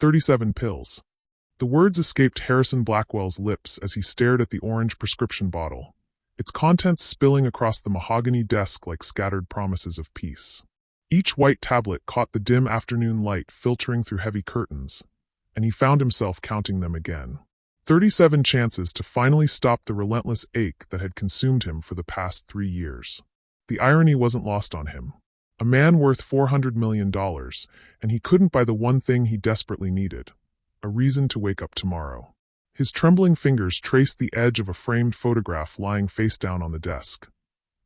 37 pills. The words escaped Harrison Blackwell's lips as he stared at the orange prescription bottle, its contents spilling across the mahogany desk like scattered promises of peace. Each white tablet caught the dim afternoon light filtering through heavy curtains, and he found himself counting them again. 37 chances to finally stop the relentless ache that had consumed him for the past 3 years. The irony wasn't lost on him. A man worth $400 million, and he couldn't buy the one thing he desperately needed: a reason to wake up tomorrow. His trembling fingers traced the edge of a framed photograph lying face down on the desk.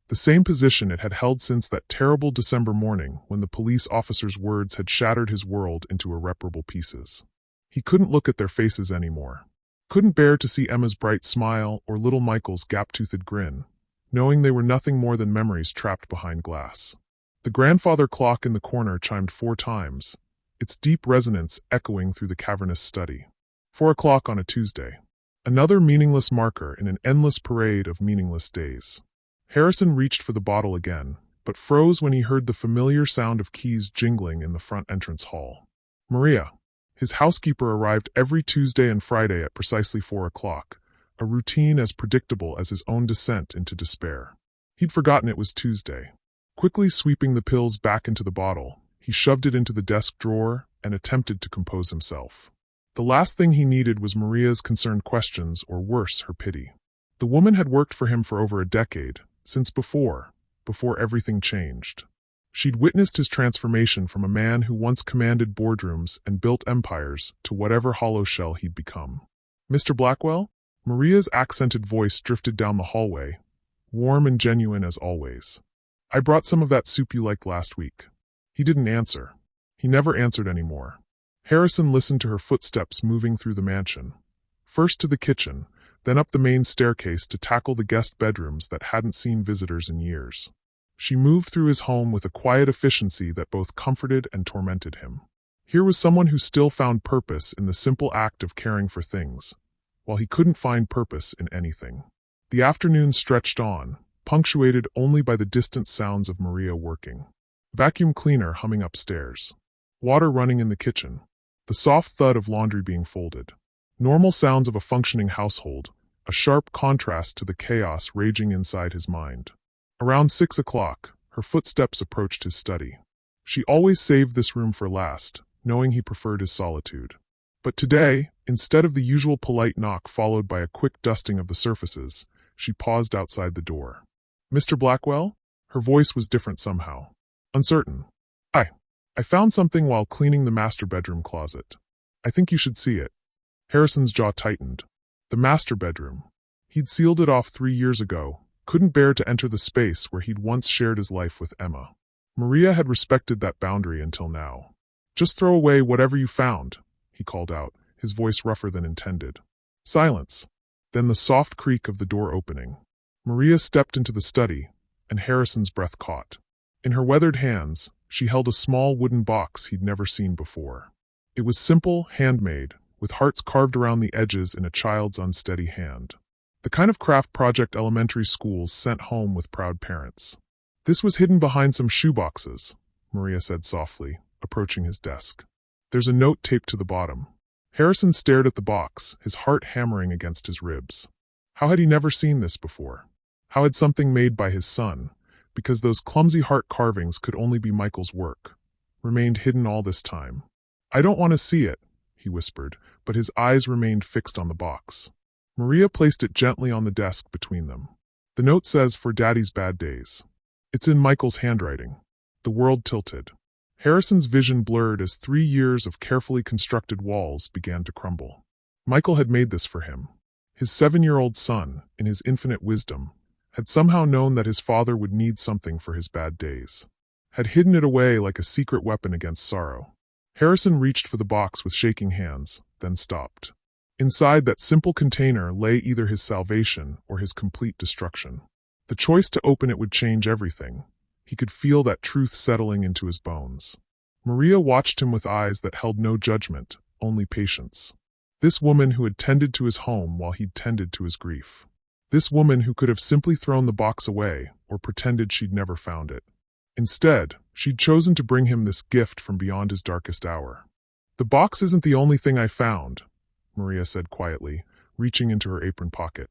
The same position it had held since that terrible December morning when the police officer's words had shattered his world into irreparable pieces. He couldn't look at their faces anymore. Couldn't bear to see Emma's bright smile or little Michael's gap-toothed grin, knowing they were nothing more than memories trapped behind glass. The grandfather clock in the corner chimed 4 times, its deep resonance echoing through the cavernous study. 4 o'clock on a Tuesday. Another meaningless marker in an endless parade of meaningless days. Harrison reached for the bottle again, but froze when he heard the familiar sound of keys jingling in the front entrance hall. Maria, his housekeeper, arrived every Tuesday and Friday at precisely 4 o'clock, a routine as predictable as his own descent into despair. He'd forgotten it was Tuesday. Quickly sweeping the pills back into the bottle, he shoved it into the desk drawer and attempted to compose himself. The last thing he needed was Maria's concerned questions, or worse, her pity. The woman had worked for him for over a decade, since before everything changed. She'd witnessed his transformation from a man who once commanded boardrooms and built empires to whatever hollow shell he'd become. "Mr. Blackwell?" Maria's accented voice drifted down the hallway, warm and genuine as always. "I brought some of that soup you liked last week." He didn't answer. He never answered anymore. Harrison listened to her footsteps moving through the mansion, first to the kitchen, then up the main staircase to tackle the guest bedrooms that hadn't seen visitors in years. She moved through his home with a quiet efficiency that both comforted and tormented him. Here was someone who still found purpose in the simple act of caring for things, while he couldn't find purpose in anything. The afternoon stretched on, punctuated only by the distant sounds of Maria working. Vacuum cleaner humming upstairs. Water running in the kitchen. The soft thud of laundry being folded. Normal sounds of a functioning household, a sharp contrast to the chaos raging inside his mind. Around 6 o'clock, her footsteps approached his study. She always saved this room for last, knowing he preferred his solitude. But today, instead of the usual polite knock followed by a quick dusting of the surfaces, she paused outside the door. "Mr. Blackwell?" Her voice was different somehow. Uncertain. I found something while cleaning the master bedroom closet. I think you should see it." Harrison's jaw tightened. The master bedroom. He'd sealed it off 3 years ago, couldn't bear to enter the space where he'd once shared his life with Emma. Maria had respected that boundary until now. "Just throw away whatever you found," he called out, his voice rougher than intended. Silence. Then the soft creak of the door opening. Maria stepped into the study, and Harrison's breath caught. In her weathered hands, she held a small wooden box he'd never seen before. It was simple, handmade, with hearts carved around the edges in a child's unsteady hand. The kind of craft project elementary schools sent home with proud parents. "This was hidden behind some shoeboxes," Maria said softly, approaching his desk. "There's a note taped to the bottom." Harrison stared at the box, his heart hammering against his ribs. How had he never seen this before? How had something made by his son, because those clumsy heart carvings could only be Michael's work, remained hidden all this time? "I don't want to see it," he whispered, but his eyes remained fixed on the box. Maria placed it gently on the desk between them. "The note says, 'For Daddy's bad days.'" It's in Michael's handwriting. The world tilted. Harrison's vision blurred as 3 years of carefully constructed walls began to crumble. Michael had made this for him. His 7-year-old son, in his infinite wisdom, had somehow known that his father would need something for his bad days. Had hidden it away like a secret weapon against sorrow. Harrison reached for the box with shaking hands, then stopped. Inside that simple container lay either his salvation or his complete destruction. The choice to open it would change everything. He could feel that truth settling into his bones. Maria watched him with eyes that held no judgment, only patience. This woman who had tended to his home while he'd tended to his grief. This woman who could have simply thrown the box away or pretended she'd never found it. Instead, she'd chosen to bring him this gift from beyond his darkest hour. The box isn't the only thing I found, Maria said quietly, reaching into her apron pocket.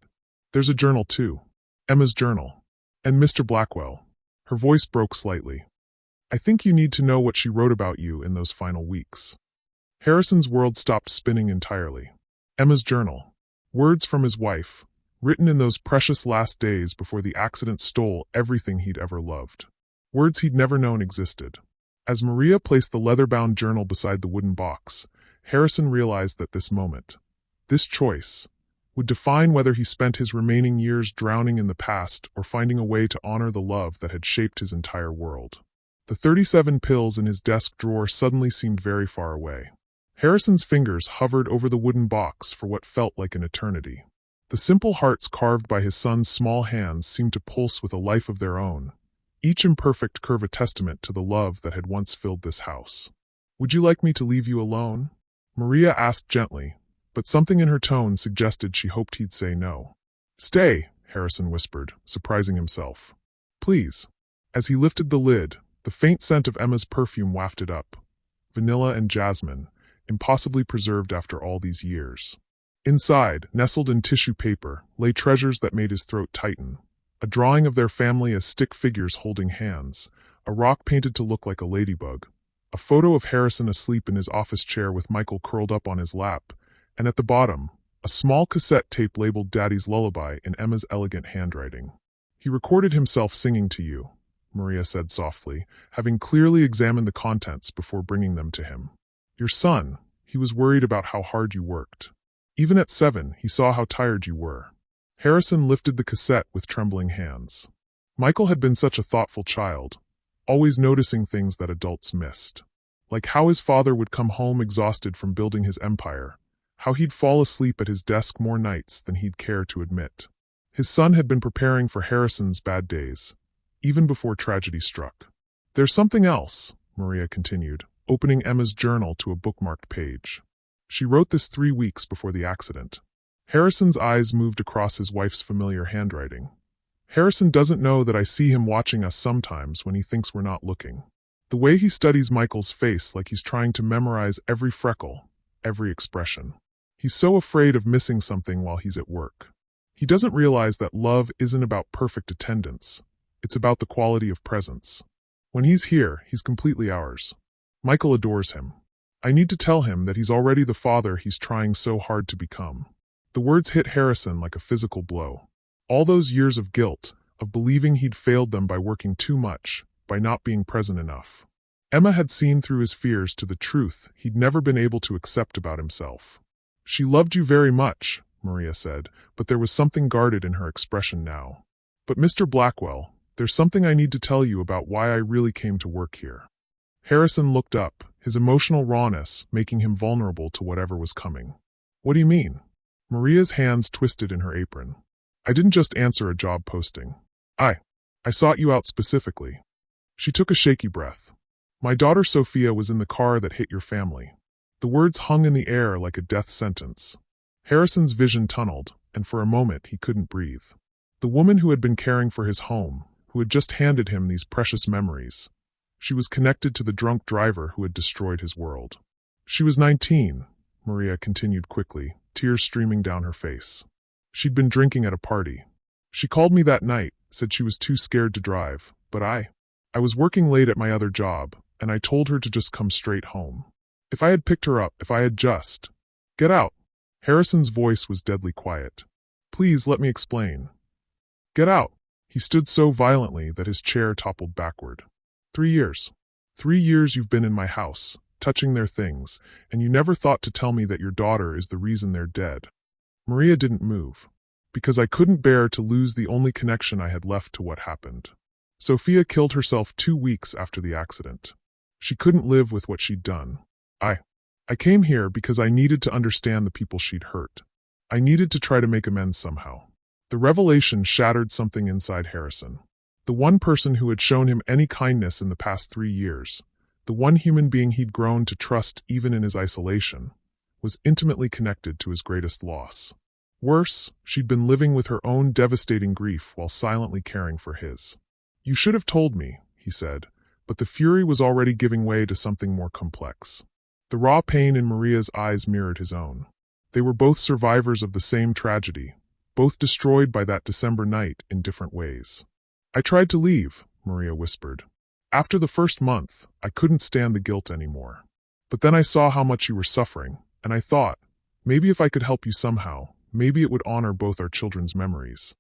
There's a journal too. Emma's journal. And Mr. Blackwell. Her voice broke slightly. I think you need to know what she wrote about you in those final weeks. Harrison's world stopped spinning entirely. Emma's journal. Words from his wife, written in those precious last days before the accident stole everything he'd ever loved. Words he'd never known existed. As Maria placed the leather-bound journal beside the wooden box, Harrison realized that this moment, this choice, would define whether he spent his remaining years drowning in the past or finding a way to honor the love that had shaped his entire world. The 37 pills in his desk drawer suddenly seemed very far away. Harrison's fingers hovered over the wooden box for what felt like an eternity. The simple hearts carved by his son's small hands seemed to pulse with a life of their own, each imperfect curve a testament to the love that had once filled this house. Would you like me to leave you alone? Maria asked gently, but something in her tone suggested she hoped he'd say no. Stay, Harrison whispered, surprising himself. Please. As he lifted the lid, the faint scent of Emma's perfume wafted up. Vanilla and jasmine, impossibly preserved after all these years. Inside, nestled in tissue paper, lay treasures that made his throat tighten. A drawing of their family as stick figures holding hands, a rock painted to look like a ladybug, a photo of Harrison asleep in his office chair with Michael curled up on his lap, and at the bottom, a small cassette tape labeled Daddy's Lullaby in Emma's elegant handwriting. He recorded himself singing to you, Maria said softly, having clearly examined the contents before bringing them to him. Your son, he was worried about how hard you worked. Even at 7, he saw how tired you were. Harrison lifted the cassette with trembling hands. Michael had been such a thoughtful child, always noticing things that adults missed. Like how his father would come home exhausted from building his empire, how he'd fall asleep at his desk more nights than he'd care to admit. His son had been preparing for Harrison's bad days, even before tragedy struck. There's something else, Maria continued, opening Emma's journal to a bookmarked page. She wrote this 3 weeks before the accident. Harrison's eyes moved across his wife's familiar handwriting. Harrison doesn't know that I see him watching us sometimes when he thinks we're not looking. The way he studies Michael's face like he's trying to memorize every freckle, every expression. He's so afraid of missing something while he's at work. He doesn't realize that love isn't about perfect attendance. It's about the quality of presence. When he's here, he's completely ours. Michael adores him. I need to tell him that he's already the father he's trying so hard to become. The words hit Harrison like a physical blow. All those years of guilt, of believing he'd failed them by working too much, by not being present enough. Emma had seen through his fears to the truth he'd never been able to accept about himself. She loved you very much, Maria said, but there was something guarded in her expression now. But Mr. Blackwell, there's something I need to tell you about why I really came to work here. Harrison looked up, his emotional rawness making him vulnerable to whatever was coming. What do you mean? Maria's hands twisted in her apron. I didn't just answer a job posting. I sought you out specifically. She took a shaky breath. My daughter Sophia was in the car that hit your family. The words hung in the air like a death sentence. Harrison's vision tunneled, and for a moment he couldn't breathe. The woman who had been caring for his home, who had just handed him these precious memories. She was connected to the drunk driver who had destroyed his world. She was 19, Maria continued quickly, tears streaming down her face. She'd been drinking at a party. She called me that night, said she was too scared to drive, but I was working late at my other job, and I told her to just come straight home. If I had picked her up, if I had just... Get out. Harrison's voice was deadly quiet. Please let me explain. Get out. He stood so violently that his chair toppled backward. 3 years. 3 years you've been in my house, touching their things, and you never thought to tell me that your daughter is the reason they're dead. Maria didn't move, because I couldn't bear to lose the only connection I had left to what happened. Sophia killed herself 2 weeks after the accident. She couldn't live with what she'd done. I came here because I needed to understand the people she'd hurt. I needed to try to make amends somehow. The revelation shattered something inside Harrison. The one person who had shown him any kindness in the past 3 years, the one human being he'd grown to trust even in his isolation, was intimately connected to his greatest loss. Worse, she'd been living with her own devastating grief while silently caring for his. You should have told me, he said, but the fury was already giving way to something more complex. The raw pain in Maria's eyes mirrored his own. They were both survivors of the same tragedy, both destroyed by that December night in different ways. "I tried to leave," Maria whispered. "After the first month, I couldn't stand the guilt anymore. But then I saw how much you were suffering, and I thought, maybe if I could help you somehow, maybe it would honor both our children's memories."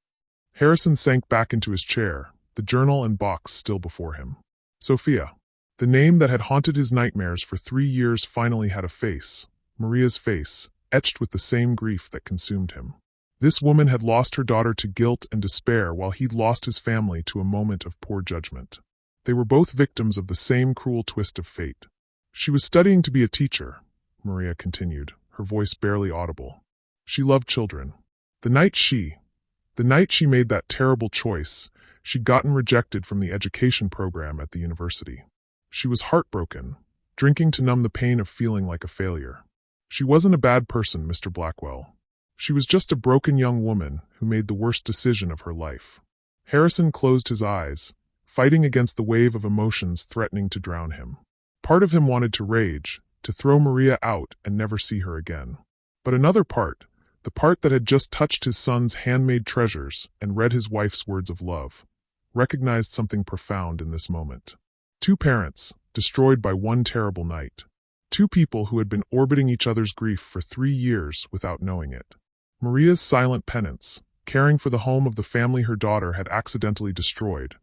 Harrison sank back into his chair, the journal and box still before him. Sophia. The name that had haunted his nightmares for 3 years finally had a face, Maria's face, etched with the same grief that consumed him. This woman had lost her daughter to guilt and despair while he'd lost his family to a moment of poor judgment. They were both victims of the same cruel twist of fate. "She was studying to be a teacher," Maria continued, her voice barely audible. "She loved children. The night she made that terrible choice, she'd gotten rejected from the education program at the university. She was heartbroken, drinking to numb the pain of feeling like a failure. She wasn't a bad person, Mr. Blackwell. She was just a broken young woman who made the worst decision of her life." Harrison closed his eyes, fighting against the wave of emotions threatening to drown him. Part of him wanted to rage, to throw Maria out and never see her again. But another part, the part that had just touched his son's handmade treasures and read his wife's words of love, recognized something profound in this moment. 2 parents, destroyed by one terrible night. 2 people who had been orbiting each other's grief for 3 years without knowing it. Maria's silent penance, caring for the home of the family her daughter had accidentally destroyed,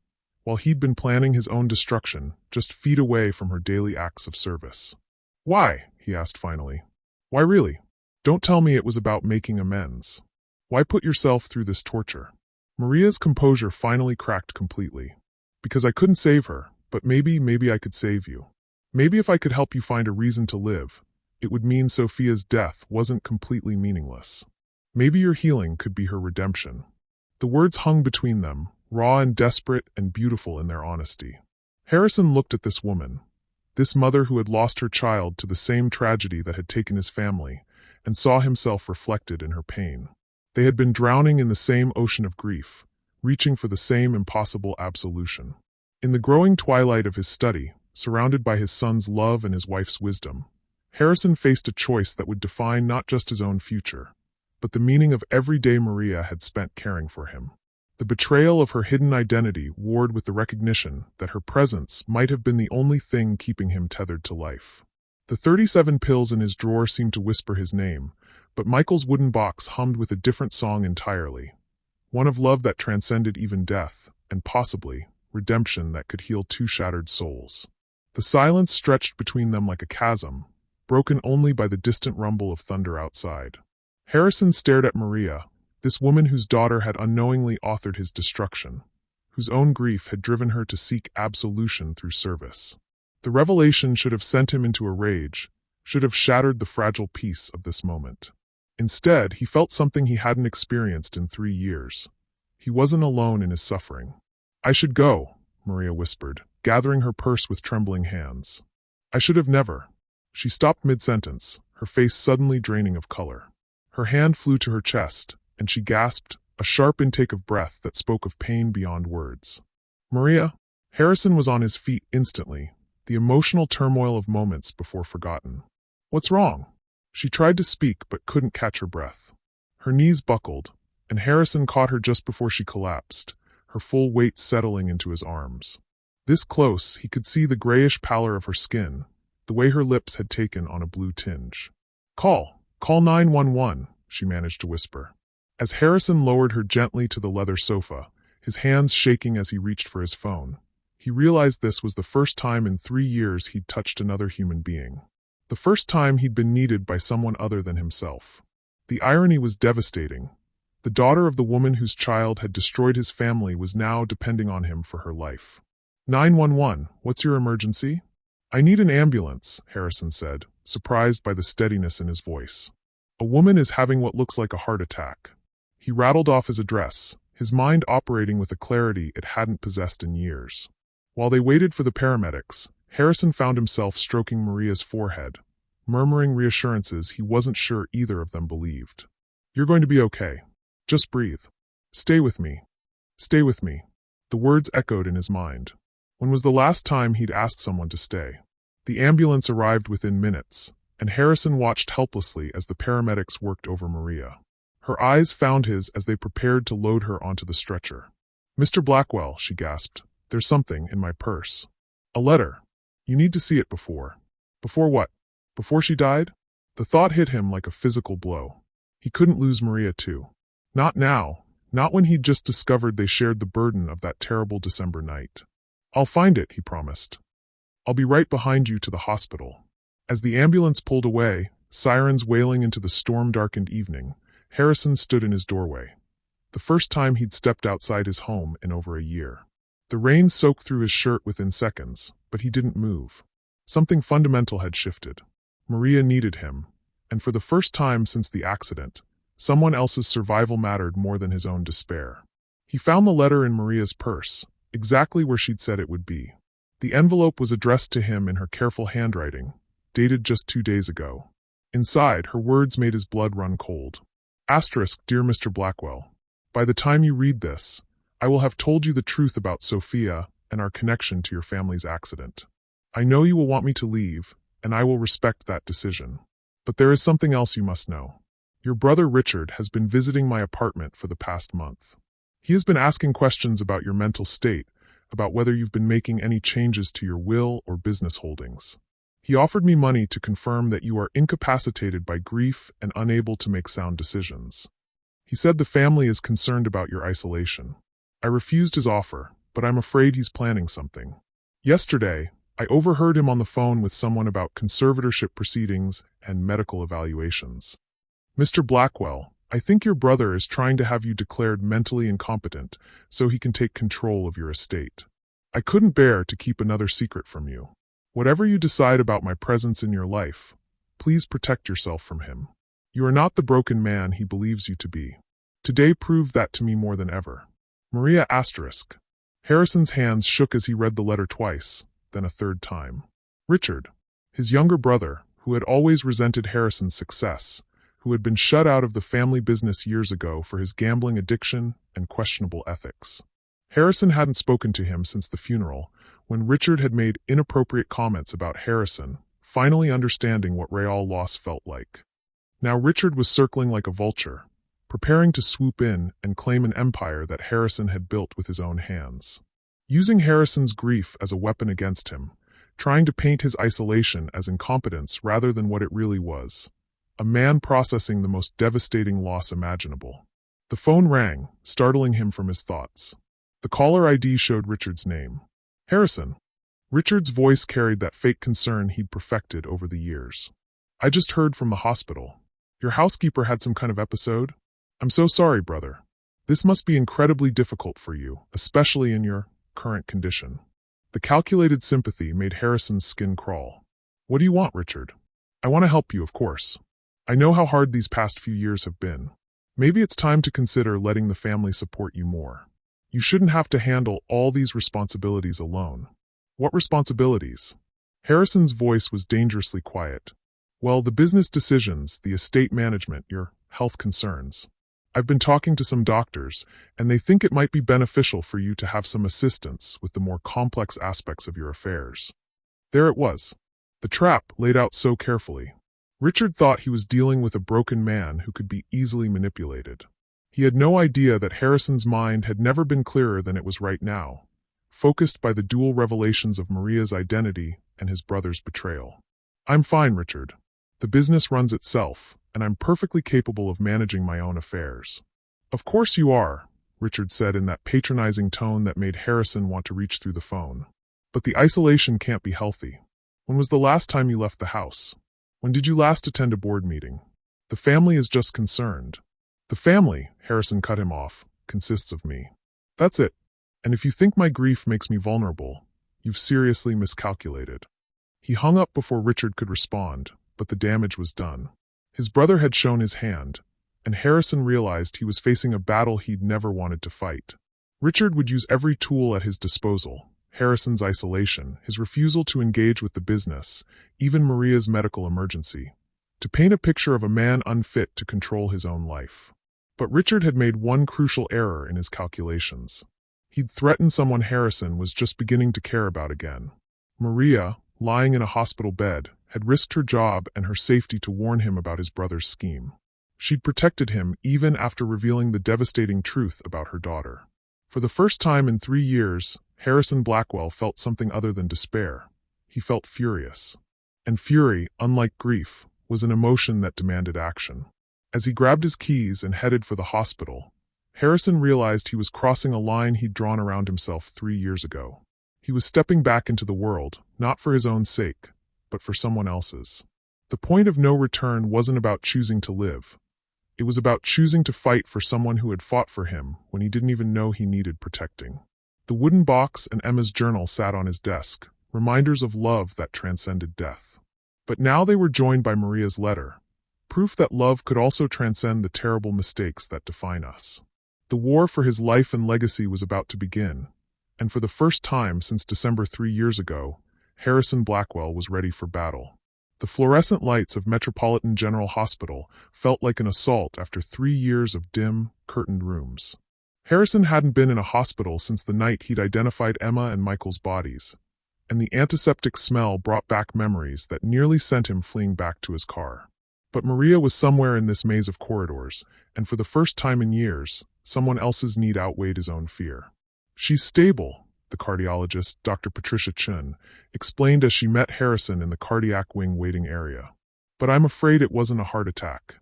while he'd been planning his own destruction just feet away from her daily acts of service. "Why?" he asked finally. "Why really? Don't tell me it was about making amends. Why put yourself through this torture?" Maria's composure finally cracked completely. "Because I couldn't save her, but maybe I could save you. Maybe if I could help you find a reason to live, it would mean Sophia's death wasn't completely meaningless. Maybe your healing could be her redemption." The words hung between them, raw and desperate and beautiful in their honesty. Harrison looked at this woman, this mother who had lost her child to the same tragedy that had taken his family, and saw himself reflected in her pain. They had been drowning in the same ocean of grief, reaching for the same impossible absolution. In the growing twilight of his study, surrounded by his son's love and his wife's wisdom, Harrison faced a choice that would define not just his own future, but the meaning of every day Maria had spent caring for him. The betrayal of her hidden identity warred with the recognition that her presence might have been the only thing keeping him tethered to life. The 37 pills in his drawer seemed to whisper his name, but Michael's wooden box hummed with a different song entirely, one of love that transcended even death, and possibly redemption that could heal 2 shattered souls. The silence stretched between them like a chasm, broken only by the distant rumble of thunder outside. Harrison stared at Maria, this woman whose daughter had unknowingly authored his destruction, whose own grief had driven her to seek absolution through service. The revelation should have sent him into a rage, should have shattered the fragile peace of this moment. Instead, he felt something he hadn't experienced in 3 years. He wasn't alone in his suffering. "I should go," Maria whispered, gathering her purse with trembling hands. "I should have never." She stopped mid-sentence, her face suddenly draining of color. Her hand flew to her chest, and she gasped, a sharp intake of breath that spoke of pain beyond words. "Maria?" Harrison was on his feet instantly, the emotional turmoil of moments before forgotten. "What's wrong?" She tried to speak but couldn't catch her breath. Her knees buckled, and Harrison caught her just before she collapsed, her full weight settling into his arms. This close, he could see the grayish pallor of her skin, the way her lips had taken on a blue tinge. Call 911, she managed to whisper. As Harrison lowered her gently to the leather sofa, his hands shaking as he reached for his phone, he realized this was the first time in 3 years he'd touched another human being. The first time he'd been needed by someone other than himself. The irony was devastating. The daughter of the woman whose child had destroyed his family was now depending on him for her life. 911, what's your emergency? I need an ambulance, Harrison said, surprised by the steadiness in his voice. A woman is having what looks like a heart attack. He rattled off his address, his mind operating with a clarity it hadn't possessed in years. While they waited for the paramedics, Harrison found himself stroking Maria's forehead, murmuring reassurances he wasn't sure either of them believed. You're going to be okay. Just breathe. Stay with me. Stay with me. The words echoed in his mind. When was the last time he'd asked someone to stay? The ambulance arrived within minutes, and Harrison watched helplessly as the paramedics worked over Maria. Her eyes found his as they prepared to load her onto the stretcher. "Mr. Blackwell," she gasped, "there's something in my purse. A letter. You need to see it before." Before what? Before she died? The thought hit him like a physical blow. He couldn't lose Maria too. Not now, not when he'd just discovered they shared the burden of that terrible December night. "I'll find it," he promised. "I'll be right behind you to the hospital." As the ambulance pulled away, sirens wailing into the storm-darkened evening, Harrison stood in his doorway. The first time he'd stepped outside his home in over a year. The rain soaked through his shirt within seconds, but he didn't move. Something fundamental had shifted. Maria needed him, and for the first time since the accident, someone else's survival mattered more than his own despair. He found the letter in Maria's purse, exactly where she'd said it would be. The envelope was addressed to him in her careful handwriting, dated just 2 days ago. Inside, her words made his blood run cold. Asterisk, "Dear Mr. Blackwell, by the time you read this, I will have told you the truth about Sophia and our connection to your family's accident. I know you will want me to leave, and I will respect that decision. But there is something else you must know. Your brother Richard has been visiting my apartment for the past month. He has been asking questions about your mental state, about whether you've been making any changes to your will or business holdings. He offered me money to confirm that you are incapacitated by grief and unable to make sound decisions. He said the family is concerned about your isolation. I refused his offer, but I'm afraid he's planning something. Yesterday, I overheard him on the phone with someone about conservatorship proceedings and medical evaluations. Mr. Blackwell, I think your brother is trying to have you declared mentally incompetent so he can take control of your estate. I couldn't bear to keep another secret from you. Whatever you decide about my presence in your life, please protect yourself from him. You are not the broken man he believes you to be. Today proved that to me more than ever. Maria asterisk. Harrison's hands shook as he read the letter twice, then a third time. Richard, his younger brother, who had always resented Harrison's success, who had been shut out of the family business years ago for his gambling addiction and questionable ethics. Harrison hadn't spoken to him since the funeral, when Richard had made inappropriate comments about Harrison, finally understanding what real loss felt like. Now Richard was circling like a vulture, preparing to swoop in and claim an empire that Harrison had built with his own hands. Using Harrison's grief as a weapon against him, trying to paint his isolation as incompetence rather than what it really was. A man processing the most devastating loss imaginable. The phone rang, startling him from his thoughts. The caller ID showed Richard's name. Harrison. Richard's voice carried that fake concern he'd perfected over the years. I just heard from the hospital. Your housekeeper had some kind of episode? I'm so sorry, brother. This must be incredibly difficult for you, especially in your current condition. The calculated sympathy made Harrison's skin crawl. What do you want, Richard? I want to help you, of course. I know how hard these past few years have been. Maybe it's time to consider letting the family support you more. You shouldn't have to handle all these responsibilities alone. What responsibilities? Harrison's voice was dangerously quiet. Well, the business decisions, the estate management, your health concerns. I've been talking to some doctors, and they think it might be beneficial for you to have some assistance with the more complex aspects of your affairs. There it was. The trap laid out so carefully. Richard thought he was dealing with a broken man who could be easily manipulated. He had no idea that Harrison's mind had never been clearer than it was right now, focused by the dual revelations of Maria's identity and his brother's betrayal. I'm fine, Richard. The business runs itself, and I'm perfectly capable of managing my own affairs. Of course you are, Richard said in that patronizing tone that made Harrison want to reach through the phone. But the isolation can't be healthy. When was the last time you left the house? When did you last attend a board meeting? The family is just concerned. The family, Harrison cut him off, consists of me. That's it. And if you think my grief makes me vulnerable, you've seriously miscalculated. He hung up before Richard could respond, but the damage was done. His brother had shown his hand, and Harrison realized he was facing a battle he'd never wanted to fight. Richard would use every tool at his disposal, Harrison's isolation, his refusal to engage with the business, even Maria's medical emergency, to paint a picture of a man unfit to control his own life. But Richard had made one crucial error in his calculations. He'd threatened someone Harrison was just beginning to care about again. Maria, lying in a hospital bed, had risked her job and her safety to warn him about his brother's scheme. She'd protected him even after revealing the devastating truth about her daughter. For the first time in 3 years, Harrison Blackwell felt something other than despair. He felt furious. And fury, unlike grief, was an emotion that demanded action. As he grabbed his keys and headed for the hospital, Harrison realized he was crossing a line he'd drawn around himself 3 years ago. He was stepping back into the world, not for his own sake, but for someone else's. The point of no return wasn't about choosing to live. It was about choosing to fight for someone who had fought for him when he didn't even know he needed protecting. The wooden box and Emma's journal sat on his desk, reminders of love that transcended death. But now they were joined by Maria's letter, proof that love could also transcend the terrible mistakes that define us. The war for his life and legacy was about to begin, and for the first time since December 3 years ago, Harrison Blackwell was ready for battle. The fluorescent lights of Metropolitan General Hospital felt like an assault after 3 years of dim, curtained rooms. Harrison hadn't been in a hospital since the night he'd identified Emma and Michael's bodies, and the antiseptic smell brought back memories that nearly sent him fleeing back to his car. But Maria was somewhere in this maze of corridors, and for the first time in years, someone else's need outweighed his own fear. "She's stable," the cardiologist, Dr. Patricia Chun, explained as she met Harrison in the cardiac wing waiting area. "But I'm afraid it wasn't a heart attack.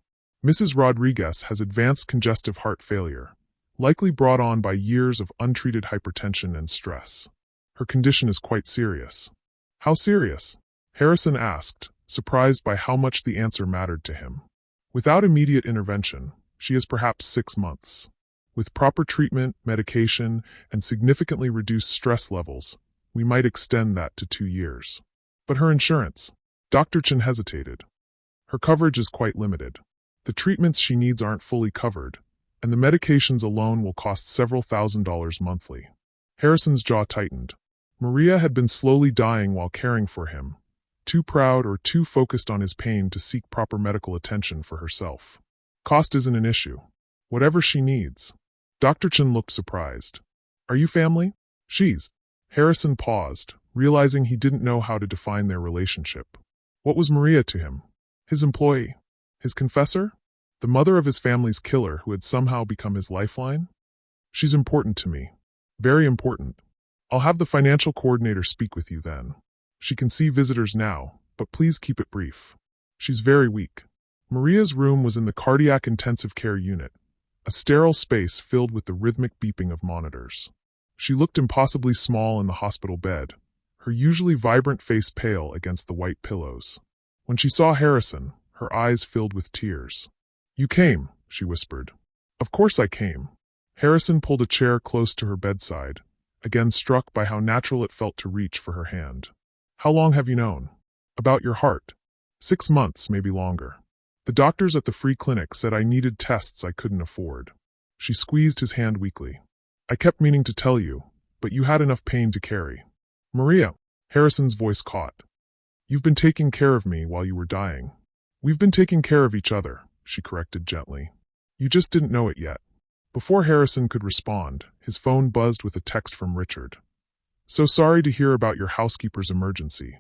Mrs. Rodriguez has advanced congestive heart failure, likely brought on by years of untreated hypertension and stress. Her condition is quite serious." "How serious?" Harrison asked, surprised by how much the answer mattered to him. "Without immediate intervention, she is perhaps 6 months. With proper treatment, medication, and significantly reduced stress levels, we might extend that to 2 years. But her insurance?" Dr. Chen hesitated. "Her coverage is quite limited. The treatments she needs aren't fully covered, and the medications alone will cost several $1,000s monthly." Harrison's jaw tightened. Maria had been slowly dying while caring for him, too proud or too focused on his pain to seek proper medical attention for herself. "Cost isn't an issue. Whatever she needs." Dr. Chen looked surprised. "Are you family?" "She's." Harrison paused, realizing he didn't know how to define their relationship. What was Maria to him? His employee? His confessor? The mother of his family's killer who had somehow become his lifeline? "She's important to me. Very important. I'll have the financial coordinator speak with you then. She can see visitors now, but please keep it brief. She's very weak." Maria's room was in the cardiac intensive care unit, a sterile space filled with the rhythmic beeping of monitors. She looked impossibly small in the hospital bed, her usually vibrant face pale against the white pillows. When she saw Harrison, her eyes filled with tears. "You came," she whispered. "Of course I came." Harrison pulled a chair close to her bedside, again struck by how natural it felt to reach for her hand. "How long have you known?" "About your heart." 6 months, maybe longer. The doctors at the free clinic said I needed tests I couldn't afford." She squeezed his hand weakly. "I kept meaning to tell you, but you had enough pain to carry." "Maria," Harrison's voice caught. "You've been taking care of me while you were dying." "We've been taking care of each other," she corrected gently. "You just didn't know it yet." Before Harrison could respond, his phone buzzed with a text from Richard. "So sorry to hear about your housekeeper's emergency.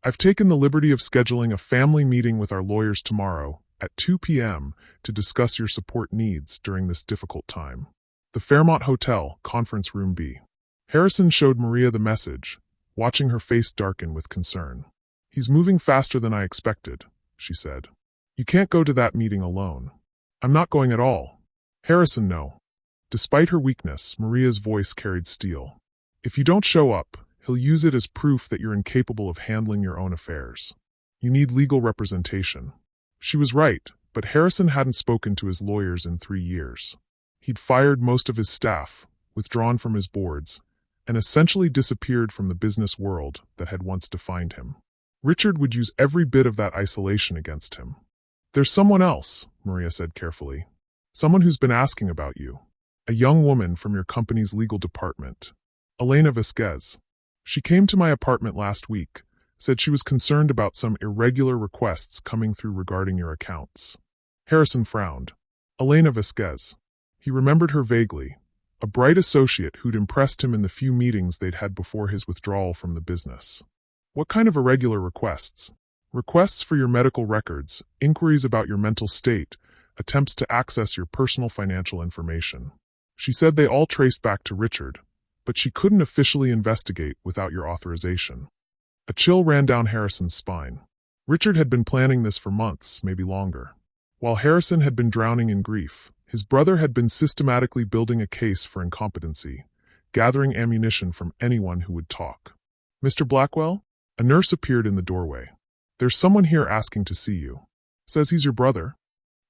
I've taken the liberty of scheduling a family meeting with our lawyers tomorrow at 2 p.m. to discuss your support needs during this difficult time. The Fairmont Hotel, Conference Room B." Harrison showed Maria the message, watching her face darken with concern. "He's moving faster than I expected," she said. "You can't go to that meeting alone." "I'm not going at all." "Harrison, no." Despite her weakness, Maria's voice carried steel. "If you don't show up, he'll use it as proof that you're incapable of handling your own affairs. You need legal representation." She was right, but Harrison hadn't spoken to his lawyers in 3 years. He'd fired most of his staff, withdrawn from his boards, and essentially disappeared from the business world that had once defined him. Richard would use every bit of that isolation against him. "There's someone else," Maria said carefully. "Someone who's been asking about you. A young woman from your company's legal department. Elena Vasquez. She came to my apartment last week, said she was concerned about some irregular requests coming through regarding your accounts." Harrison frowned. Elena Vasquez. He remembered her vaguely, a bright associate who'd impressed him in the few meetings they'd had before his withdrawal from the business. What kind of irregular requests? Requests for your medical records, inquiries about your mental state, attempts to access your personal financial information. She said they all traced back to Richard, but she couldn't officially investigate without your authorization. A chill ran down Harrison's spine. Richard had been planning this for months, maybe longer. While Harrison had been drowning in grief, his brother had been systematically building a case for incompetency, gathering ammunition from anyone who would talk. Mr. Blackwell? A nurse appeared in the doorway. There's someone here asking to see you. Says he's your brother.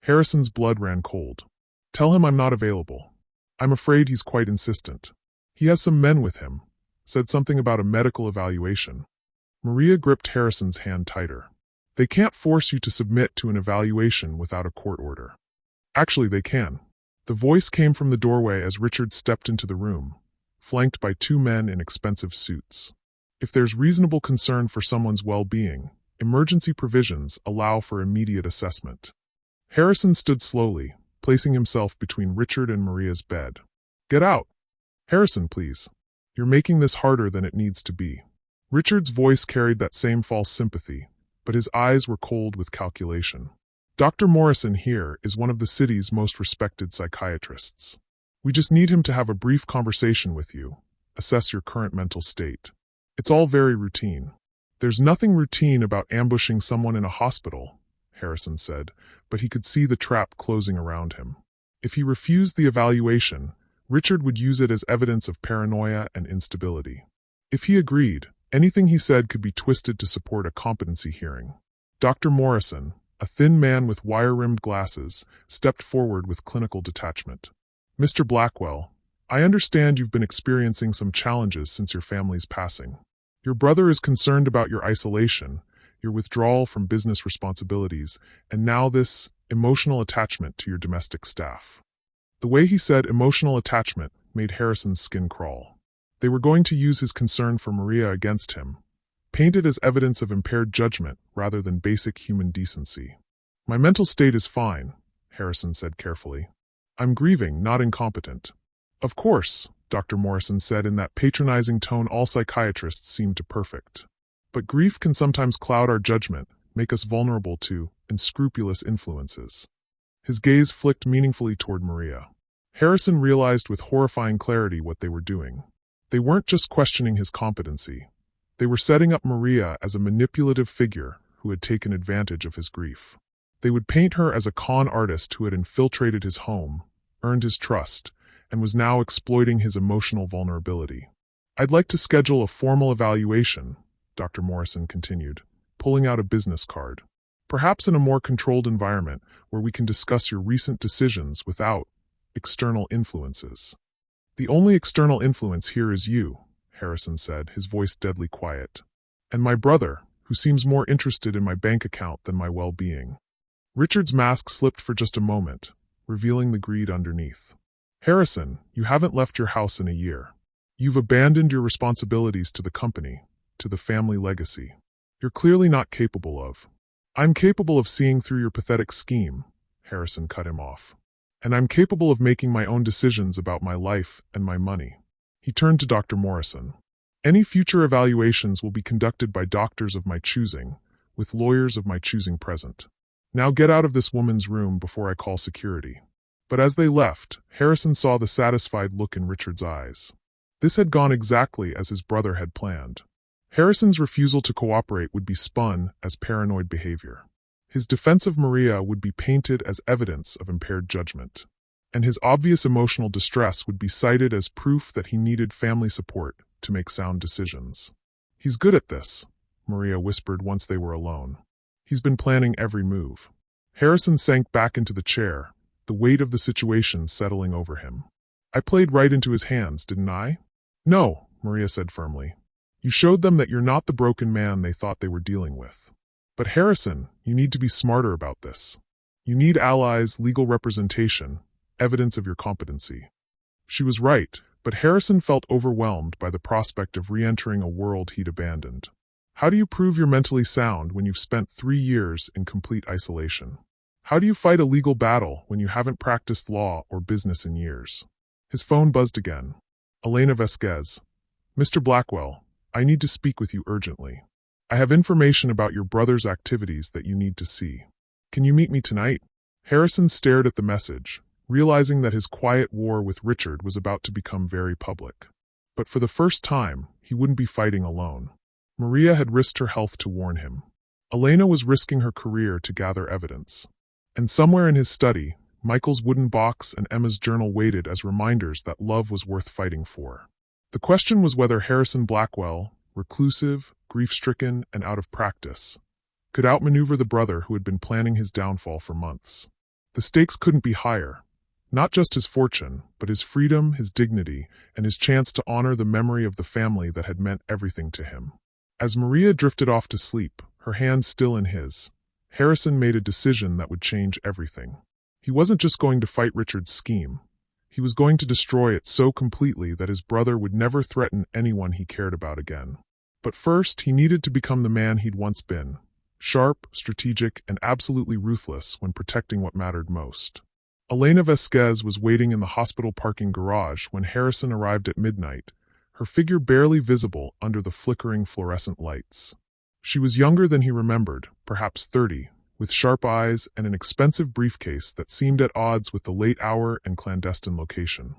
Harrison's blood ran cold. Tell him I'm not available. I'm afraid he's quite insistent. He has some men with him. Said something about a medical evaluation. Maria gripped Harrison's hand tighter. They can't force you to submit to an evaluation without a court order. Actually, they can. The voice came from the doorway as Richard stepped into the room, flanked by two men in expensive suits. If there's reasonable concern for someone's well-being, emergency provisions allow for immediate assessment. Harrison stood slowly, placing himself between Richard and Maria's bed. Get out! Harrison, please. You're making this harder than it needs to be. Richard's voice carried that same false sympathy, but his eyes were cold with calculation. Dr. Morrison here is one of the city's most respected psychiatrists. We just need him to have a brief conversation with you, assess your current mental state. It's all very routine. There's nothing routine about ambushing someone in a hospital, Harrison said, but he could see the trap closing around him. If he refused the evaluation, Richard would use it as evidence of paranoia and instability. If he agreed, anything he said could be twisted to support a competency hearing. Dr. Morrison, a thin man with wire-rimmed glasses, stepped forward with clinical detachment. Mr. Blackwell, I understand you've been experiencing some challenges since your family's passing. Your brother is concerned about your isolation, your withdrawal from business responsibilities, and now this emotional attachment to your domestic staff. The way he said emotional attachment made Harrison's skin crawl. They were going to use his concern for Maria against him, painted as evidence of impaired judgment rather than basic human decency. My mental state is fine, Harrison said carefully. I'm grieving, not incompetent. Of course, Dr. Morrison said in that patronizing tone all psychiatrists seem to perfect. But grief can sometimes cloud our judgment, make us vulnerable to unscrupulous influences. His gaze flicked meaningfully toward Maria. Harrison realized with horrifying clarity what they were doing. They weren't just questioning his competency. They were setting up Maria as a manipulative figure who had taken advantage of his grief. They would paint her as a con artist who had infiltrated his home, earned his trust, and was now exploiting his emotional vulnerability. I'd like to schedule a formal evaluation, Dr. Morrison continued, pulling out a business card. Perhaps in a more controlled environment where we can discuss your recent decisions without external influences. The only external influence here is you, Harrison said, his voice deadly quiet. And my brother, who seems more interested in my bank account than my well-being. Richard's mask slipped for just a moment, revealing the greed underneath. Harrison, you haven't left your house in a year. You've abandoned your responsibilities to the company, to the family legacy. You're clearly not capable of. I'm capable of seeing through your pathetic scheme, Harrison cut him off. And I'm capable of making my own decisions about my life and my money. He turned to Dr. Morrison. Any future evaluations will be conducted by doctors of my choosing, with lawyers of my choosing present. Now get out of this woman's room before I call security. But as they left, Harrison saw the satisfied look in Richard's eyes. This had gone exactly as his brother had planned. Harrison's refusal to cooperate would be spun as paranoid behavior. His defense of Maria would be painted as evidence of impaired judgment. And his obvious emotional distress would be cited as proof that he needed family support to make sound decisions. He's good at this, Maria whispered once they were alone. He's been planning every move. Harrison sank back into the chair, the weight of the situation settling over him. I played right into his hands, didn't I? No, Maria said firmly. You showed them that you're not the broken man they thought they were dealing with. But Harrison, you need to be smarter about this. You need allies, legal representation, evidence of your competency. She was right, but Harrison felt overwhelmed by the prospect of re-entering a world he'd abandoned. How do you prove you're mentally sound when you've spent 3 years in complete isolation? How do you fight a legal battle when you haven't practiced law or business in years? His phone buzzed again. Elena Vasquez. Mr. Blackwell, I need to speak with you urgently. I have information about your brother's activities that you need to see. Can you meet me tonight? Harrison stared at the message, realizing that his quiet war with Richard was about to become very public. But for the first time, he wouldn't be fighting alone. Maria had risked her health to warn him. Elena was risking her career to gather evidence. And somewhere in his study, Michael's wooden box and Emma's journal waited as reminders that love was worth fighting for. The question was whether Harrison Blackwell, reclusive, grief-stricken, and out of practice, could outmaneuver the brother who had been planning his downfall for months. The stakes couldn't be higher. Not just his fortune, but his freedom, his dignity, and his chance to honor the memory of the family that had meant everything to him. As Maria drifted off to sleep, her hand still in his, Harrison made a decision that would change everything. He wasn't just going to fight Richard's scheme. He was going to destroy it so completely that his brother would never threaten anyone he cared about again. But first, he needed to become the man he'd once been, sharp, strategic, and absolutely ruthless when protecting what mattered most. Elena Vasquez was waiting in the hospital parking garage when Harrison arrived at midnight, her figure barely visible under the flickering fluorescent lights. She was younger than he remembered, perhaps 30, with sharp eyes and an expensive briefcase that seemed at odds with the late hour and clandestine location.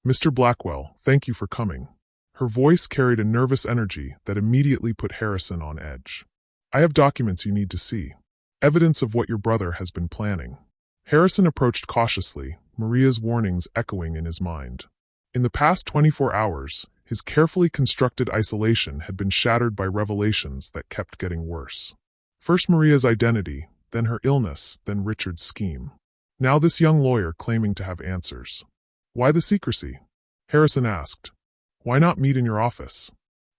"Mr. Blackwell, thank you for coming." Her voice carried a nervous energy that immediately put Harrison on edge. "I have documents you need to see. Evidence of what your brother has been planning." Harrison approached cautiously, Maria's warnings echoing in his mind. In the past 24 hours, his carefully constructed isolation had been shattered by revelations that kept getting worse. First Maria's identity, then her illness, then Richard's scheme. Now this young lawyer claiming to have answers. "Why the secrecy?" Harrison asked. "Why not meet in your office?"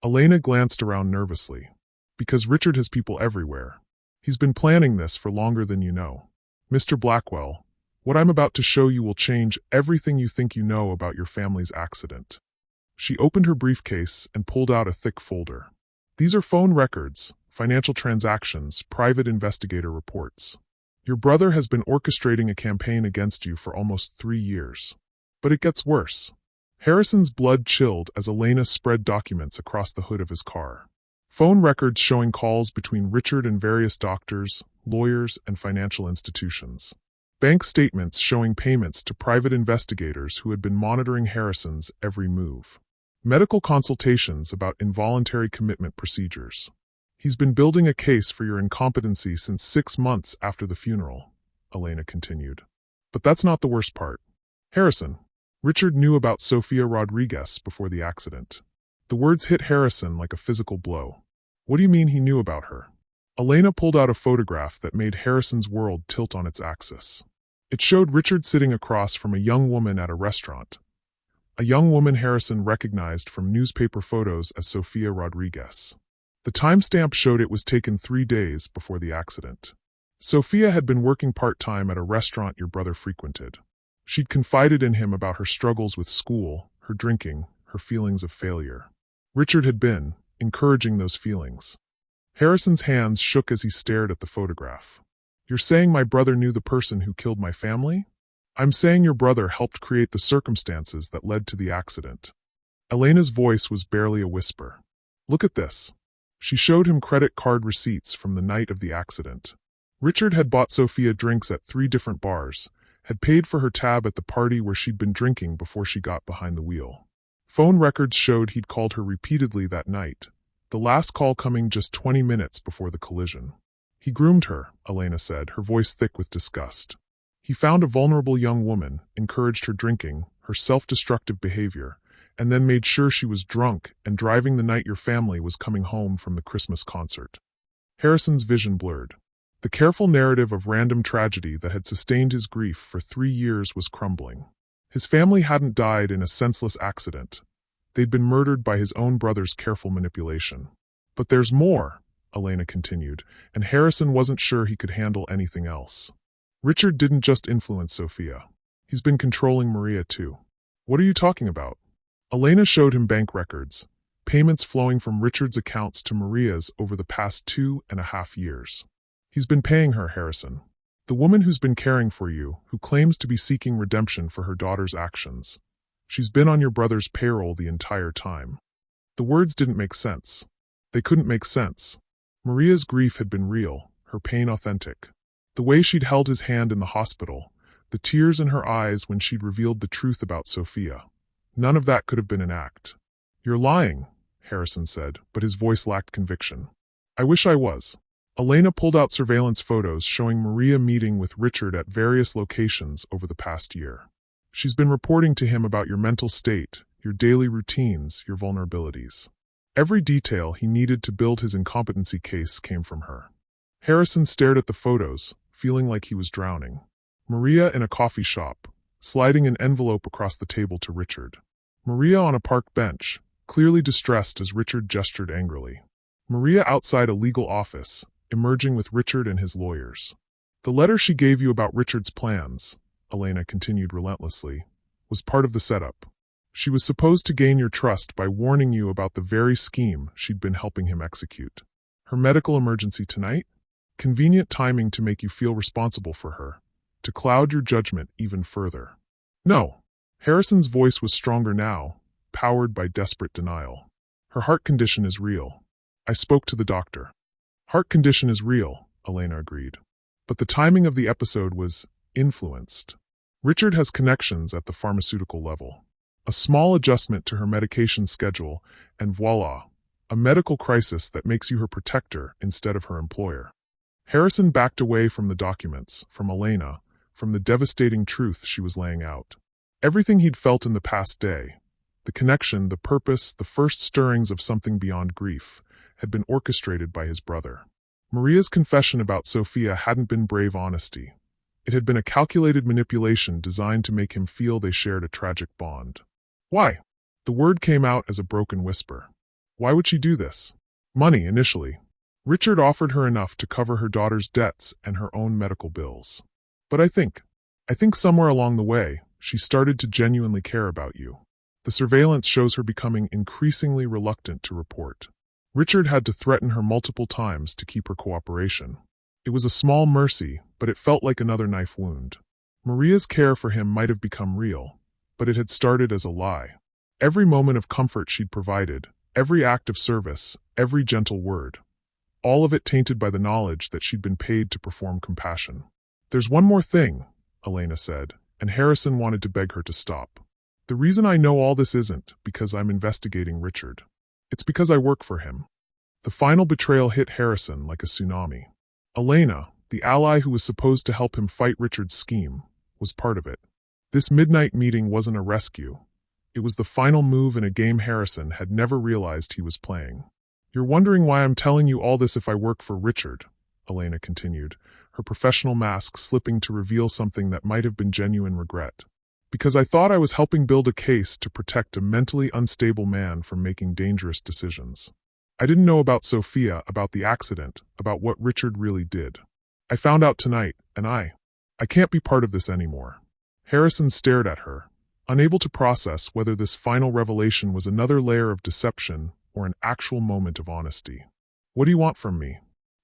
Elena glanced around nervously. "Because Richard has people everywhere. He's been planning this for longer than you know. Mr. Blackwell, what I'm about to show you will change everything you think you know about your family's accident." She opened her briefcase and pulled out a thick folder. "These are phone records, financial transactions, private investigator reports. Your brother has been orchestrating a campaign against you for almost 3 years. But it gets worse." Harrison's blood chilled as Elena spread documents across the hood of his car. Phone records showing calls between Richard and various doctors, lawyers, and financial institutions. Bank statements showing payments to private investigators who had been monitoring Harrison's every move. Medical consultations about involuntary commitment procedures. "He's been building a case for your incompetency since 6 months after the funeral," Elena continued. "But that's not the worst part. Harrison, Richard knew about Sofia Rodriguez before the accident." The words hit Harrison like a physical blow. "What do you mean he knew about her?" Elena pulled out a photograph that made Harrison's world tilt on its axis. It showed Richard sitting across from a young woman at a restaurant. A young woman Harrison recognized from newspaper photos as Sofia Rodriguez. The timestamp showed it was taken 3 days before the accident. Sofia had been working part-time at a restaurant your brother frequented. She'd confided in him about her struggles with school, her drinking, her feelings of failure. Richard had been encouraging those feelings. Harrison's hands shook as he stared at the photograph. "You're saying my brother knew the person who killed my family?" "I'm saying your brother helped create the circumstances that led to the accident." Elena's voice was barely a whisper. "Look at this." She showed him credit card receipts from the night of the accident. Richard had bought Sofia drinks at 3 different bars, had paid for her tab at the party where she'd been drinking before she got behind the wheel. Phone records showed he'd called her repeatedly that night, the last call coming just 20 minutes before the collision. "He groomed her," Elena said, her voice thick with disgust. "He found a vulnerable young woman, encouraged her drinking, her self-destructive behavior, and then made sure she was drunk and driving the night your family was coming home from the Christmas concert." Harrison's vision blurred. The careful narrative of random tragedy that had sustained his grief for 3 years was crumbling. His family hadn't died in a senseless accident. They'd been murdered by his own brother's careful manipulation. "But there's more," Elena continued, and Harrison wasn't sure he could handle anything else. "Richard didn't just influence Sofia. He's been controlling Maria too." "What are you talking about?" Elena showed him bank records, payments flowing from Richard's accounts to Maria's over the past 2.5 years. "He's been paying her, Harrison. The woman who's been caring for you, who claims to be seeking redemption for her daughter's actions. She's been on your brother's payroll the entire time." The words didn't make sense. They couldn't make sense. Maria's grief had been real, her pain authentic. The way she'd held his hand in the hospital, the tears in her eyes when she'd revealed the truth about Sophia. None of that could have been an act. "You're lying," Harrison said, but his voice lacked conviction. "I wish I was." Elena pulled out surveillance photos showing Maria meeting with Richard at various locations over the past year. "She's been reporting to him about your mental state, your daily routines, your vulnerabilities." Every detail he needed to build his incompetency case came from her. Harrison stared at the photos, feeling like he was drowning. Maria in a coffee shop, sliding an envelope across the table to Richard. Maria on a park bench, clearly distressed as Richard gestured angrily. Maria outside a legal office, emerging with Richard and his lawyers. "The letter she gave you about Richard's plans," Elena continued relentlessly, "was part of the setup. She was supposed to gain your trust by warning you about the very scheme she'd been helping him execute. Her medical emergency tonight? Convenient timing to make you feel responsible for her, to cloud your judgment even further." "No." Harrison's voice was stronger now, powered by desperate denial. "Her heart condition is real. I spoke to the doctor." "Heart condition is real," Elena agreed. "But the timing of the episode was influenced. Richard has connections at the pharmaceutical level. A small adjustment to her medication schedule, and voila, a medical crisis that makes you her protector instead of her employer." Harrison backed away from the documents, from Elena, from the devastating truth she was laying out. Everything he'd felt in the past day, the connection, the purpose, the first stirrings of something beyond grief, had been orchestrated by his brother. Maria's confession about Sophia hadn't been brave honesty. It had been a calculated manipulation designed to make him feel they shared a tragic bond. "Why?" The word came out as a broken whisper. "Why would she do this?" "Money, initially. Richard offered her enough to cover her daughter's debts and her own medical bills. But I think somewhere along the way, she started to genuinely care about you. The surveillance shows her becoming increasingly reluctant to report. Richard had to threaten her multiple times to keep her cooperation. It was a small mercy, but it felt like another knife wound. Maria's care for him might have become real, but it had started as a lie. Every moment of comfort she'd provided, every act of service, every gentle word, all of it tainted by the knowledge that she'd been paid to perform compassion. "There's one more thing," Elena said, and Harrison wanted to beg her to stop. "The reason I know all this isn't because I'm investigating Richard. It's because I work for him." The final betrayal hit Harrison like a tsunami. Elena, the ally who was supposed to help him fight Richard's scheme, was part of it. This midnight meeting wasn't a rescue. It was the final move in a game Harrison had never realized he was playing. "You're wondering why I'm telling you all this if I work for Richard," Elena continued, her professional mask slipping to reveal something that might have been genuine regret. "Because I thought I was helping build a case to protect a mentally unstable man from making dangerous decisions. I didn't know about Sophia, about the accident, about what Richard really did. I found out tonight, and I can't be part of this anymore." Harrison stared at her, unable to process whether this final revelation was another layer of deception or an actual moment of honesty. "What do you want from me?"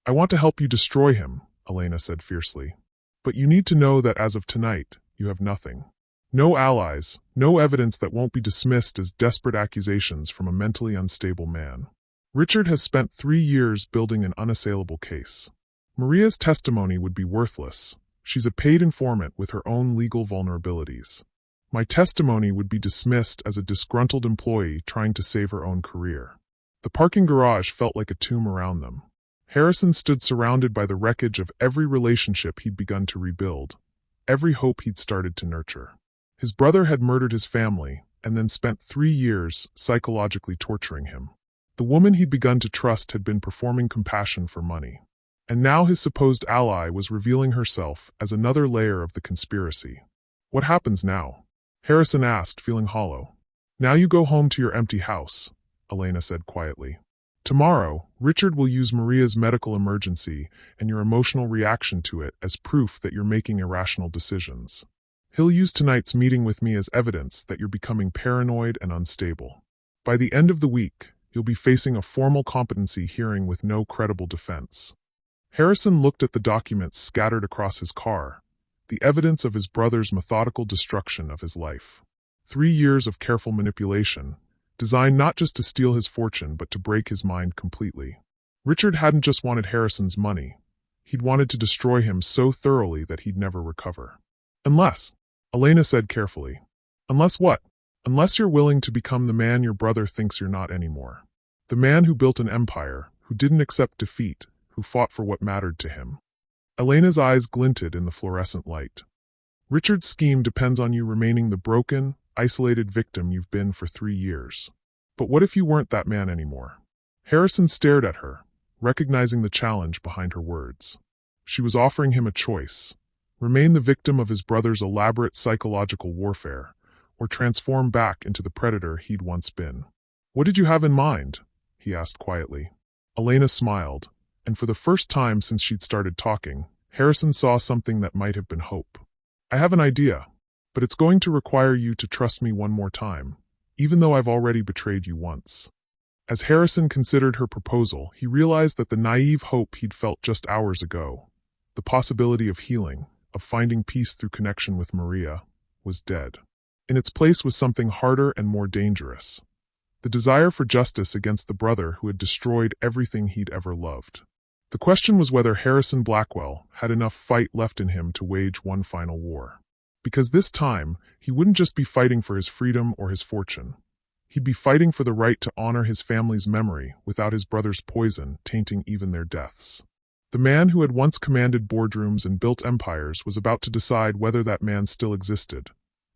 "I want to help you destroy him," Elena said fiercely. "But you need to know that as of tonight, you have nothing. No allies, no evidence that won't be dismissed as desperate accusations from a mentally unstable man. Richard has spent 3 years building an unassailable case. Maria's testimony would be worthless. She's a paid informant with her own legal vulnerabilities. My testimony would be dismissed as a disgruntled employee trying to save her own career." The parking garage felt like a tomb around them. Harrison stood surrounded by the wreckage of every relationship he'd begun to rebuild, every hope he'd started to nurture. His brother had murdered his family, and then spent 3 years psychologically torturing him. The woman he'd begun to trust had been performing compassion for money. And now his supposed ally was revealing herself as another layer of the conspiracy. "What happens now?" Harrison asked, feeling hollow. "Now you go home to your empty house," Elena said quietly. "Tomorrow, Richard will use Maria's medical emergency and your emotional reaction to it as proof that you're making irrational decisions. He'll use tonight's meeting with me as evidence that you're becoming paranoid and unstable. By the end of the week, you'll be facing a formal competency hearing with no credible defense." Harrison looked at the documents scattered across his car, the evidence of his brother's methodical destruction of his life. 3 years of careful manipulation, designed not just to steal his fortune but to break his mind completely. Richard hadn't just wanted Harrison's money. He'd wanted to destroy him so thoroughly that he'd never recover. Unless, Elena said carefully. Unless what? Unless you're willing to become the man your brother thinks you're not anymore. The man who built an empire, who didn't accept defeat, who fought for what mattered to him. Elena's eyes glinted in the fluorescent light. Richard's scheme depends on you remaining the broken, isolated victim you've been for 3 years. But what if you weren't that man anymore? Harrison stared at her, recognizing the challenge behind her words. She was offering him a choice: remain the victim of his brother's elaborate psychological warfare, or transform back into the predator he'd once been. What did you have in mind? He asked quietly. Elena smiled, and for the first time since she'd started talking, Harrison saw something that might have been hope. I have an idea, but it's going to require you to trust me one more time, even though I've already betrayed you once. As Harrison considered her proposal, he realized that the naive hope he'd felt just hours ago, the possibility of healing, of finding peace through connection with Maria, was dead. In its place was something harder and more dangerous: the desire for justice against the brother who had destroyed everything he'd ever loved. The question was whether Harrison Blackwell had enough fight left in him to wage one final war. Because this time, he wouldn't just be fighting for his freedom or his fortune. He'd be fighting for the right to honor his family's memory without his brother's poison tainting even their deaths. The man who had once commanded boardrooms and built empires was about to decide whether that man still existed,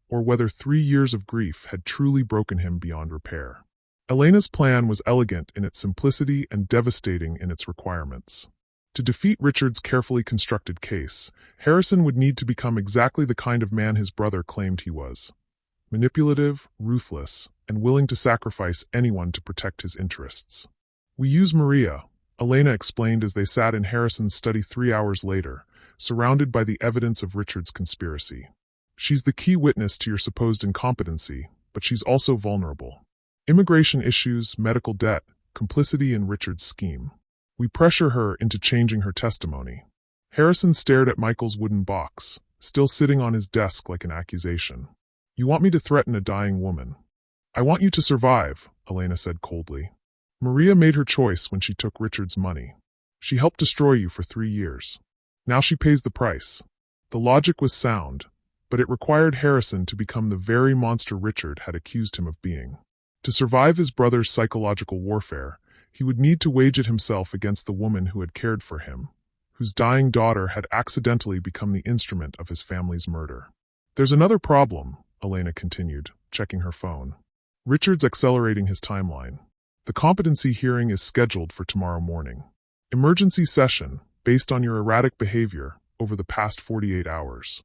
or whether 3 years of grief had truly broken him beyond repair. Elena's plan was elegant in its simplicity and devastating in its requirements. To defeat Richard's carefully constructed case, Harrison would need to become exactly the kind of man his brother claimed he was: manipulative, ruthless, and willing to sacrifice anyone to protect his interests. We use Maria, Elena explained as they sat in Harrison's study 3 hours later, surrounded by the evidence of Richard's conspiracy. She's the key witness to your supposed incompetency, but she's also vulnerable. Immigration issues, medical debt, complicity in Richard's scheme. We pressure her into changing her testimony. Harrison stared at Michael's wooden box, still sitting on his desk like an accusation. You want me to threaten a dying woman? I want you to survive, Elena said coldly. Maria made her choice when she took Richard's money. She helped destroy you for 3 years. Now she pays the price. The logic was sound, but it required Harrison to become the very monster Richard had accused him of being. To survive his brother's psychological warfare, he would need to wage it himself against the woman who had cared for him, whose dying daughter had accidentally become the instrument of his family's murder. There's another problem, Elena continued, checking her phone. Richard's accelerating his timeline. The competency hearing is scheduled for tomorrow morning. Emergency session, based on your erratic behavior over the past 48 hours.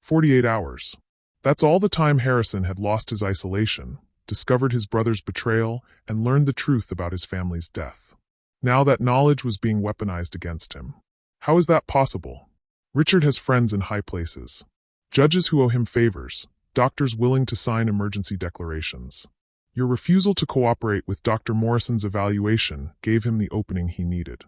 48 hours. That's all the time Harrison had lost his isolation, discovered his brother's betrayal, and learned the truth about his family's death. Now that knowledge was being weaponized against him. How is that possible? Richard has friends in high places. Judges who owe him favors, doctors willing to sign emergency declarations. Your refusal to cooperate with Dr. Morrison's evaluation gave him the opening he needed.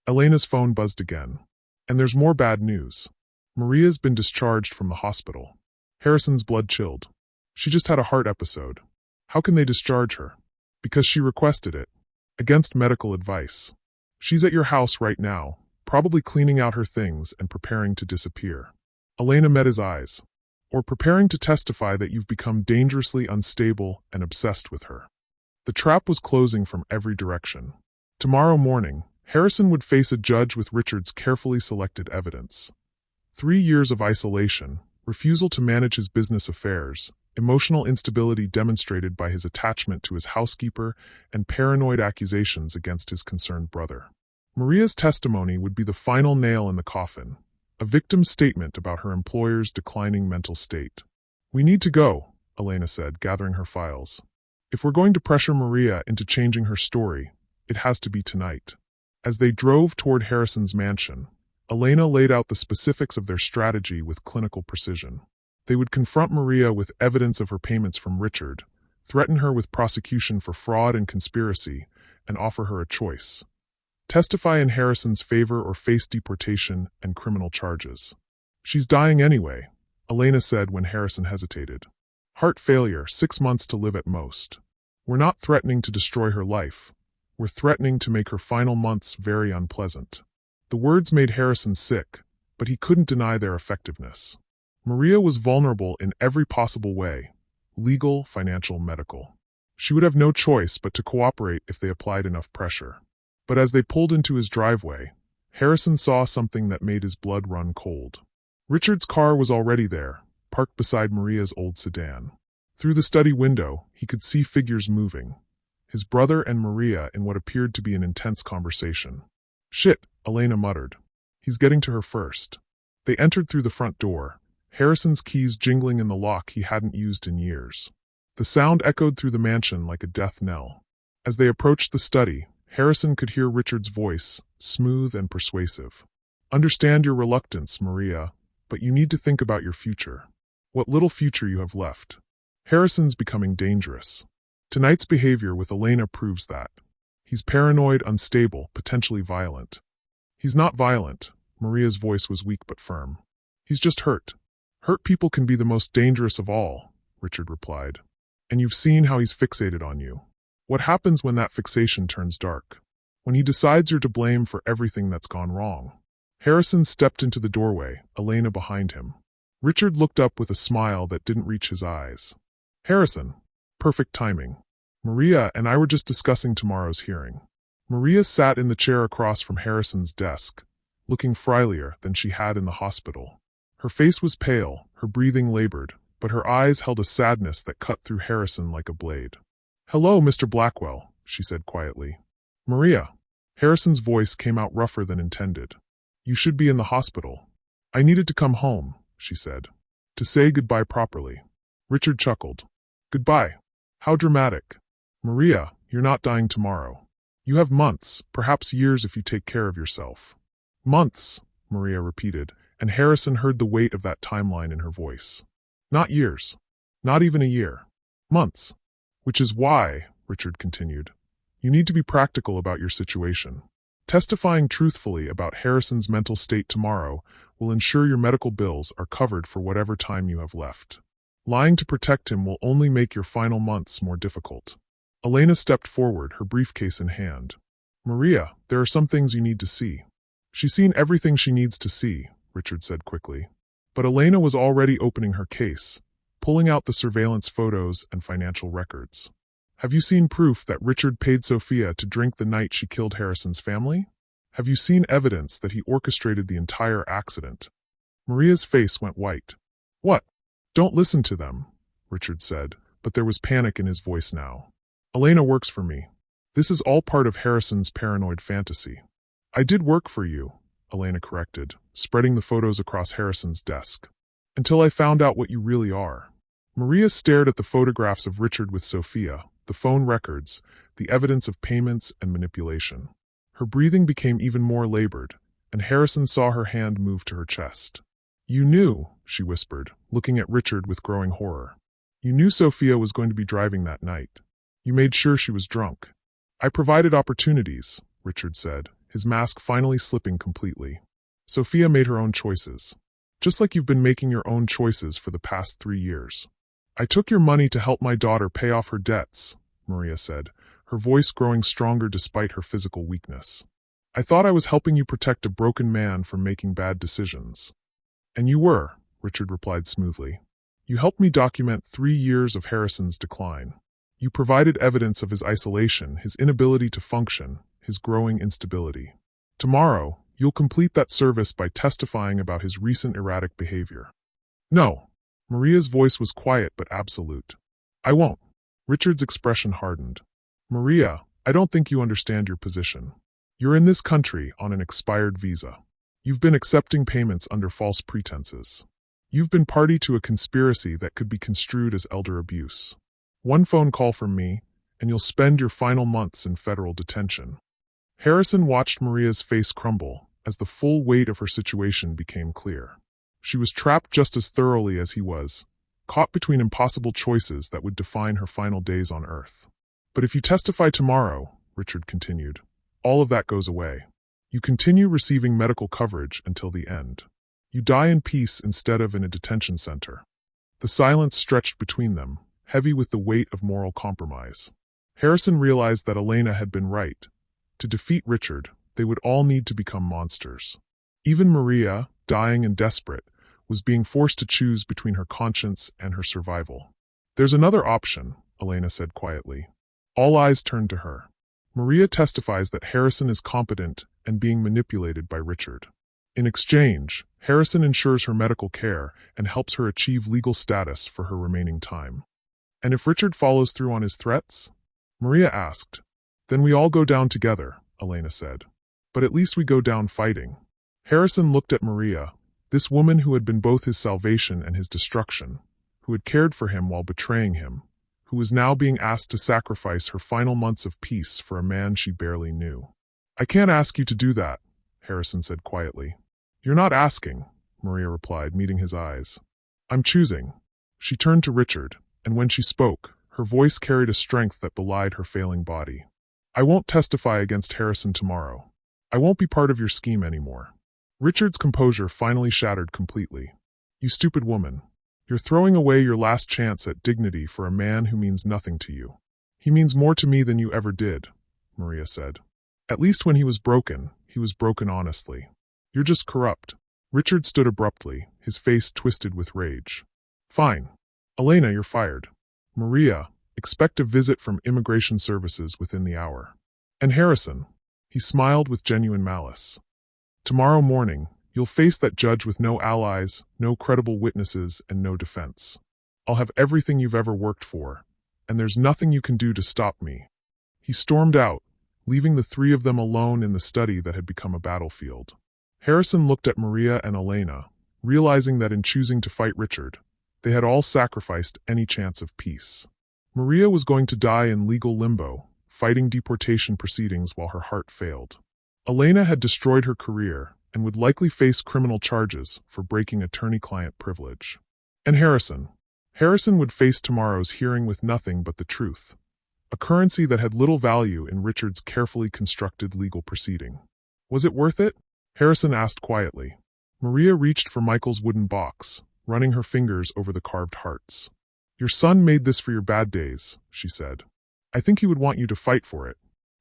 Elena's phone buzzed again. And there's more bad news. Maria's been discharged from the hospital. Harrison's blood chilled. She just had a heart episode. How can they discharge her? Because she requested it. Against medical advice. She's at your house right now, probably cleaning out her things and preparing to disappear. Elena met his eyes. Or preparing to testify that you've become dangerously unstable and obsessed with her. The trap was closing from every direction. Tomorrow morning, Harrison would face a judge with Richard's carefully selected evidence. 3 years of isolation, refusal to manage his business affairs, emotional instability demonstrated by his attachment to his housekeeper, and paranoid accusations against his concerned brother. Maria's testimony would be the final nail in the coffin, a victim's statement about her employer's declining mental state. We need to go, Elena said, gathering her files. If we're going to pressure Maria into changing her story, it has to be tonight. As they drove toward Harrison's mansion, Elena laid out the specifics of their strategy with clinical precision. They would confront Maria with evidence of her payments from Richard, threaten her with prosecution for fraud and conspiracy, and offer her a choice. Testify in Harrison's favor or face deportation and criminal charges. She's dying anyway, Elena said when Harrison hesitated. Heart failure, 6 months to live at most. We're not threatening to destroy her life. were threatening to make her final months very unpleasant. The words made Harrison sick, but he couldn't deny their effectiveness. Maria was vulnerable in every possible way: legal, financial, medical. She would have no choice but to cooperate if they applied enough pressure. But as they pulled into his driveway, Harrison saw something that made his blood run cold. Richard's car was already there, parked beside Maria's old sedan. Through the study window, he could see figures moving: his brother and Maria in what appeared to be an intense conversation. "Shit," Elena muttered. "He's getting to her first." They entered through the front door, Harrison's keys jingling in the lock he hadn't used in years. The sound echoed through the mansion like a death knell. As they approached the study, Harrison could hear Richard's voice, smooth and persuasive. "Understand your reluctance, Maria, but you need to think about your future. What little future you have left." Harrison's becoming dangerous. Tonight's behavior with Elena proves that. He's paranoid, unstable, potentially violent. "He's not violent," Maria's voice was weak but firm. "He's just hurt." "Hurt people can be the most dangerous of all," Richard replied. "And you've seen how he's fixated on you. What happens when that fixation turns dark? When he decides you're to blame for everything that's gone wrong?" Harrison stepped into the doorway, Elena behind him. Richard looked up with a smile that didn't reach his eyes. "Harrison." "Perfect timing. Maria and I were just discussing tomorrow's hearing." Maria sat in the chair across from Harrison's desk, looking frilier than she had in the hospital. Her face was pale, her breathing labored, but her eyes held a sadness that cut through Harrison like a blade. "Hello, Mr. Blackwell," she said quietly. "Maria." Harrison's voice came out rougher than intended. "You should be in the hospital." "I needed to come home," she said. "To say goodbye properly." Richard chuckled. "Goodbye? How dramatic." "Maria, you're not dying tomorrow. You have months, perhaps years if you take care of yourself." "Months," Maria repeated, and Harrison heard the weight of that timeline in her voice. "Not years. Not even a year. Months. Which is why," Richard continued, "you need to be practical about your situation. Testifying truthfully about Harrison's mental state tomorrow will ensure your medical bills are covered for whatever time you have left. Lying to protect him will only make your final months more difficult." Elena stepped forward, her briefcase in hand. "Maria, there are some things you need to see." "She's seen everything she needs to see," Richard said quickly. But Elena was already opening her case, pulling out the surveillance photos and financial records. "Have you seen proof that Richard paid Sophia to drink the night she killed Harrison's family? Have you seen evidence that he orchestrated the entire accident?" Maria's face went white. "What?" "Don't listen to them," Richard said, but there was panic in his voice now. "Elena works for me. This is all part of Harrison's paranoid fantasy." "I did work for you," Elena corrected, spreading the photos across Harrison's desk. "Until I found out what you really are." Maria stared at the photographs of Richard with Sophia, the phone records, the evidence of payments and manipulation. Her breathing became even more labored, and Harrison saw her hand move to her chest. "You knew," she whispered, looking at Richard with growing horror. "You knew Sophia was going to be driving that night. You made sure she was drunk." "I provided opportunities," Richard said, his mask finally slipping completely. "Sophia made her own choices. Just like you've been making your own choices for the past 3 years. I took your money to help my daughter pay off her debts," Maria said, her voice growing stronger despite her physical weakness. "I thought I was helping you protect a broken man from making bad decisions." "And you were," Richard replied smoothly. "You helped me document 3 years of Harrison's decline. You provided evidence of his isolation, his inability to function, his growing instability. Tomorrow, you'll complete that service by testifying about his recent erratic behavior." "No." Maria's voice was quiet but absolute. "I won't." Richard's expression hardened. "Maria, I don't think you understand your position. You're in this country on an expired visa. You've been accepting payments under false pretenses. You've been party to a conspiracy that could be construed as elder abuse. One phone call from me, and you'll spend your final months in federal detention." Harrison watched Maria's face crumble as the full weight of her situation became clear. She was trapped just as thoroughly as he was, caught between impossible choices that would define her final days on Earth. "But if you testify tomorrow," Richard continued, "all of that goes away. You continue receiving medical coverage until the end. You die in peace instead of in a detention center." The silence stretched between them, heavy with the weight of moral compromise. Harrison realized that Elena had been right. To defeat Richard, they would all need to become monsters. Even Maria, dying and desperate, was being forced to choose between her conscience and her survival. "There's another option," Elena said quietly. All eyes turned to her. "Maria testifies that Harrison is competent and being manipulated by Richard. In exchange, Harrison ensures her medical care and helps her achieve legal status for her remaining time." "And if Richard follows through on his threats?" Maria asked. "Then we all go down together," Elena said. "But at least we go down fighting." Harrison looked at Maria, this woman who had been both his salvation and his destruction, who had cared for him while betraying him, who was now being asked to sacrifice her final months of peace for a man she barely knew. "I can't ask you to do that," Harrison said quietly. "You're not asking," Maria replied, meeting his eyes. "I'm choosing." She turned to Richard, and when she spoke, her voice carried a strength that belied her failing body. "I won't testify against Harrison tomorrow. I won't be part of your scheme anymore." Richard's composure finally shattered completely. "You stupid woman. You're throwing away your last chance at dignity for a man who means nothing to you." "He means more to me than you ever did," Maria said. "At least when he was broken honestly. You're just corrupt." Richard stood abruptly, his face twisted with rage. "Fine. Elena, you're fired. Maria, expect a visit from Immigration Services within the hour. And Harrison," he smiled with genuine malice, "tomorrow morning, you'll face that judge with no allies, no credible witnesses, and no defense. I'll have everything you've ever worked for, and there's nothing you can do to stop me." He stormed out, leaving the three of them alone in the study that had become a battlefield. Harrison looked at Maria and Elena, realizing that in choosing to fight Richard, they had all sacrificed any chance of peace. Maria was going to die in legal limbo, fighting deportation proceedings while her heart failed. Elena had destroyed her career and would likely face criminal charges for breaking attorney-client privilege. And Harrison would face tomorrow's hearing with nothing but the truth, a currency that had little value in Richard's carefully constructed legal proceeding. "Was it worth it?" Harrison asked quietly. Maria reached for Michael's wooden box, running her fingers over the carved hearts. "Your son made this for your bad days," she said. "I think he would want you to fight for it."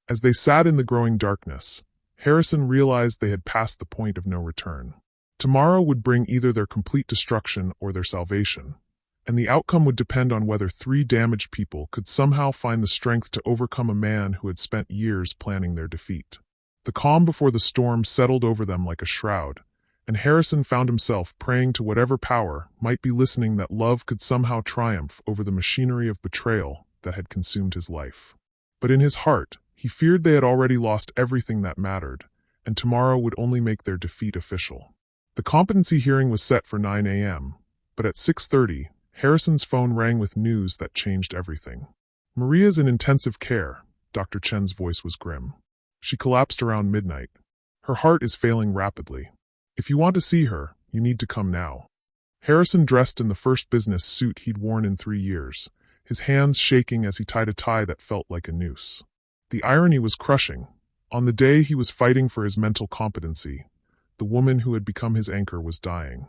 As they sat in the growing darkness, Harrison realized they had passed the point of no return. Tomorrow would bring either their complete destruction or their salvation, and the outcome would depend on whether three damaged people could somehow find the strength to overcome a man who had spent years planning their defeat. The calm before the storm settled over them like a shroud, and Harrison found himself praying to whatever power might be listening that love could somehow triumph over the machinery of betrayal that had consumed his life. But in his heart, he feared they had already lost everything that mattered, and tomorrow would only make their defeat official. The competency hearing was set for 9 a.m., but at 6:30, Harrison's phone rang with news that changed everything. "Maria's in intensive care," Dr. Chen's voice was grim. "She collapsed around midnight. Her heart is failing rapidly. If you want to see her, you need to come now." Harrison dressed in the first business suit he'd worn in 3 years, his hands shaking as he tied a tie that felt like a noose. The irony was crushing. On the day he was fighting for his mental competency, the woman who had become his anchor was dying.